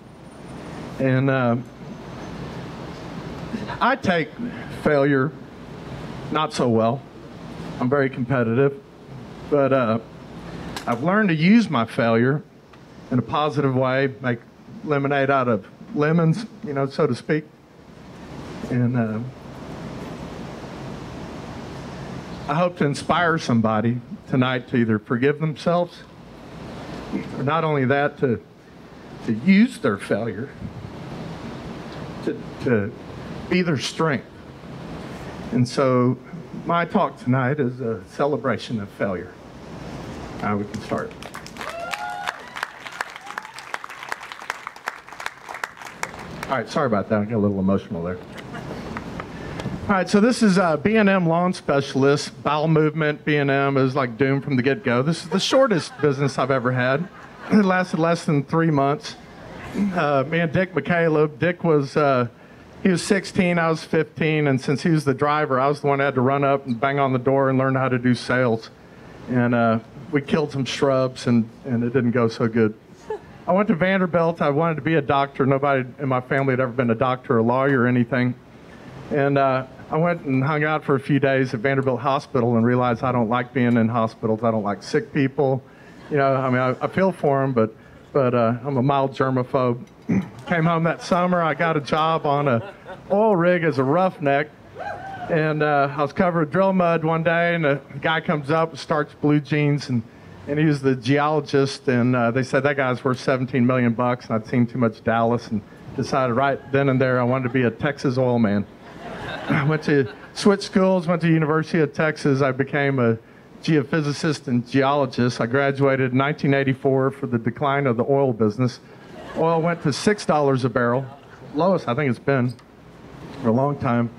And I take failure not so well. I'm very competitive. But I've learned to use my failure in a positive way, make lemonade out of lemons, so to speak. And I hope to inspire somebody tonight to either forgive themselves, or not only that, to use their failure to be their strength. And so my talk tonight is a celebration of failure. We can start. All right, sorry about that. I got a little emotional there. All right, so this is B&M Lawn Specialist. Bowel movement, B&M is like doomed from the get-go. This is the shortest business I've ever had. It lasted less than 3 months. Me and Dick McCaleb. Dick was, he was 16, I was 15, and since he was the driver, I was the one that had to run up and bang on the door and learn how to do sales. And we killed some shrubs, and it didn't go so good. I went to Vanderbilt. I wanted to be a doctor. Nobody in my family had ever been a doctor, a lawyer, or anything. And I went and hung out for a few days at Vanderbilt Hospital and realized I don't like being in hospitals. I don't like sick people. I feel for them, but I'm a mild germaphobe. Came home that summer. I got a job on a oil rig as a roughneck. And I was covered with drill mud one day, and a guy comes up with starched blue jeans, and he was the geologist, and they said that guy's worth $17 million, and I'd seen too much Dallas, and decided right then and there I wanted to be a Texas oil man. I went to switch schools, went to University of Texas. I became a geophysicist and geologist. I graduated in 1984 for the decline of the oil business. Oil went to $6 a barrel, lowest I think it's been for a long time.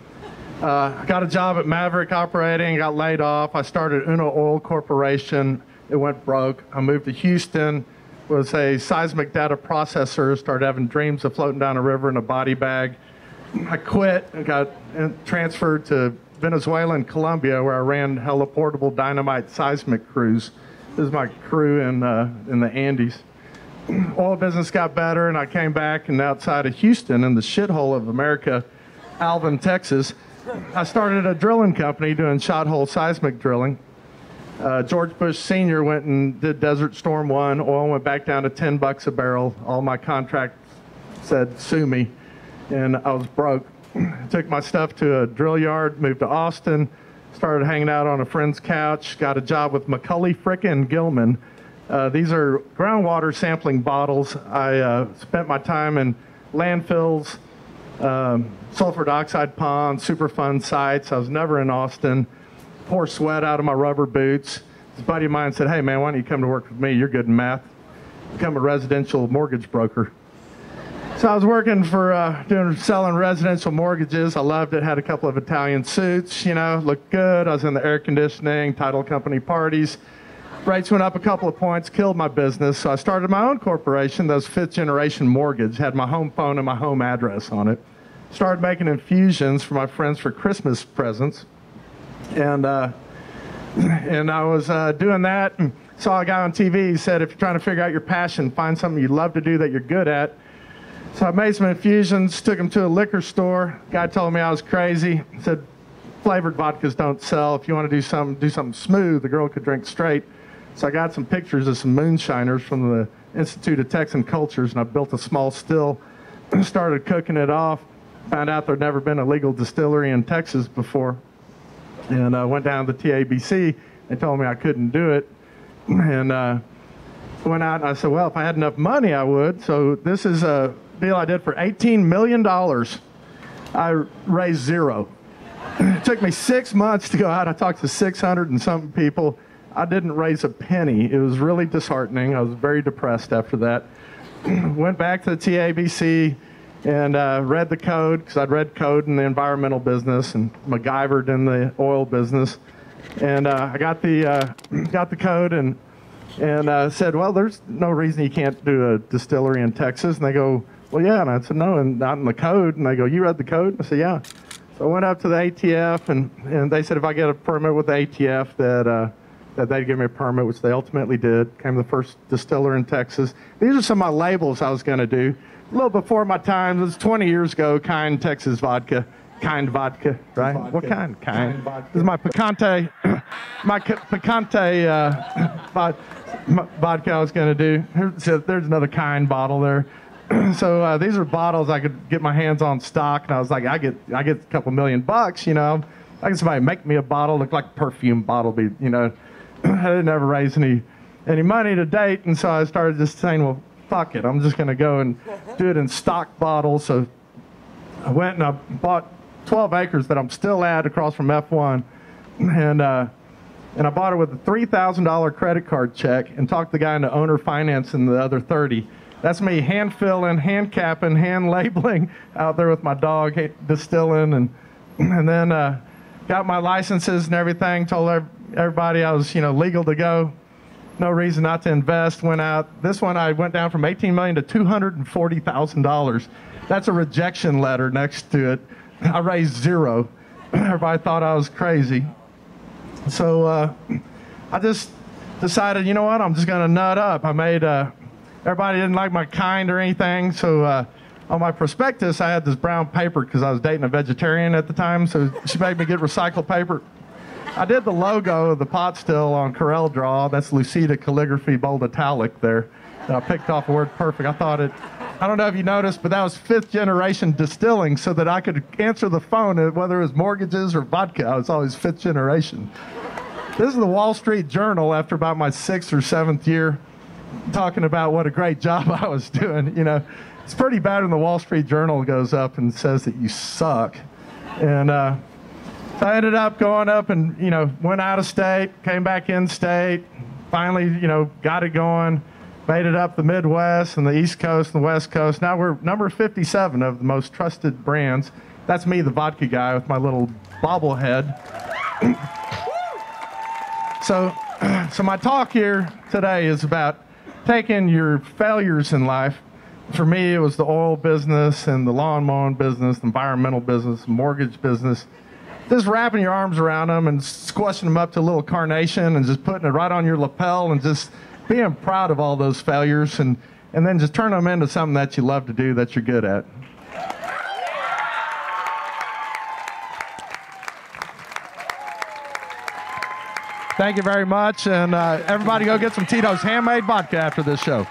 I got a job at Maverick Operating, got laid off. I started Uno Oil Corporation. It went broke. I moved to Houston, was a seismic data processor, started having dreams of floating down a river in a body bag. I quit and got transferred to Venezuela and Colombia, where I ran heliportable dynamite seismic crews. This is my crew in the Andes. Oil business got better, and I came back, and outside of Houston, in the shithole of America, Alvin, Texas, I started a drilling company doing shot hole seismic drilling. George Bush Sr. went and did Desert Storm 1. Oil went back down to $10 a barrel. All my contracts said, sue me. And I was broke. Took my stuff to a drill yard, moved to Austin, started hanging out on a friend's couch, got a job with McCully, Frickin, Gilman. These are groundwater sampling bottles. I spent my time in landfills, sulfur dioxide ponds, Superfund sites. I was never in Austin. Pour sweat out of my rubber boots. This buddy of mine said, hey man, why don't you come to work with me? You're good in math. become a residential mortgage broker. So I was working for selling residential mortgages. I loved it. Had a couple of Italian suits, you know, looked good. I was in the air conditioning, title company parties. Rates went up a couple of points, killed my business. So I started my own corporation that was fifth generation mortgage, had my home phone and my home address on it. Started making infusions for my friends for Christmas presents. And I was doing that and saw a guy on TV. He said, if you're trying to figure out your passion, find something you love to do that you're good at. So I made some infusions, took them to a liquor store. Guy told me I was crazy. Said, flavored vodkas don't sell. If you want to do something smooth, the girl could drink straight. So I got some pictures of some moonshiners from the Institute of Texan Cultures, and I built a small still, started cooking it off. Found out there'd never been a legal distillery in Texas before. And I went down to the TABC. They told me I couldn't do it. And went out and I said, well, if I had enough money, I would. So this is a deal I did for $18 million. I raised zero. It took me 6 months to go out. I talked to 600 and something people. I didn't raise a penny. It was really disheartening. I was very depressed after that. Went back to the TABC and read the code, because I'd read code in the environmental business and MacGyvered in the oil business. And I got the code and said, well, there's no reason you can't do a distillery in Texas. And they go, well, yeah. And I said, no, and not in the code. And they go, you read the code? I said, yeah. So I went up to the ATF, and they said if I get a permit with the ATF that they'd give me a permit, which they ultimately did. Became the first distiller in Texas. These are some of my labels I was going to do. A little before my time. It was 20 years ago. Kind Texas vodka. Kind vodka, right? Vodka. What kind? Kind. Vodka. This is my Picante, vodka I was going to do. There's another Kind bottle there. So these are bottles I could get my hands on stock, and I was like, I get a couple $1 million, you know. I get somebody make me a bottle, look like a perfume bottle, you know. I didn't ever raise any money to date, and so I started just saying, well, fuck it, I'm just going to go and do it in stock bottles. So I went and I bought 12 acres that I'm still at across from F1, and I bought it with a $3,000 credit card check and talked the guy into owner financing the other 30. That's me hand filling, hand capping, hand labeling out there with my dog, distilling, and then got my licenses and everything. Told everybody I was, you know, legal to go. No reason not to invest. Went out. This one I went down from $18 million to $240,000. That's a rejection letter next to it. I raised zero. Everybody thought I was crazy. So I just decided, you know what, I'm just going to nut up. I made, everybody didn't like my kind or anything, so on my prospectus, I had this brown paper because I was dating a vegetarian at the time, so she made me get recycled paper. I did the logo of the pot still on Corel Draw. That's Lucida calligraphy, bold italic there. And I picked off the word perfect. I thought I don't know if you noticed, but that was 5th generation distilling so that I could answer the phone whether it was mortgages or vodka. I was always 5th generation. This is the Wall Street Journal after about my 6th or 7th year, talking about what a great job I was doing. You know, it's pretty bad when the Wall Street Journal goes up and says that you suck. And so I ended up going up and, you know, went out of state, came back in state, finally, you know, got it going, made it up the Midwest and the East Coast and the West Coast. Now we're number 57 of the most trusted brands. That's me, the vodka guy, with my little bobblehead. So my talk here today is about taking your failures in life. For me, it was the oil business and the lawn mowing business, the environmental business, mortgage business. Just wrapping your arms around them and squishing them up to a little carnation and just putting it right on your lapel and just being proud of all those failures and then just turn them into something that you love to do, that you're good at. Thank you very much, and everybody go get some Tito's handmade vodka after this show.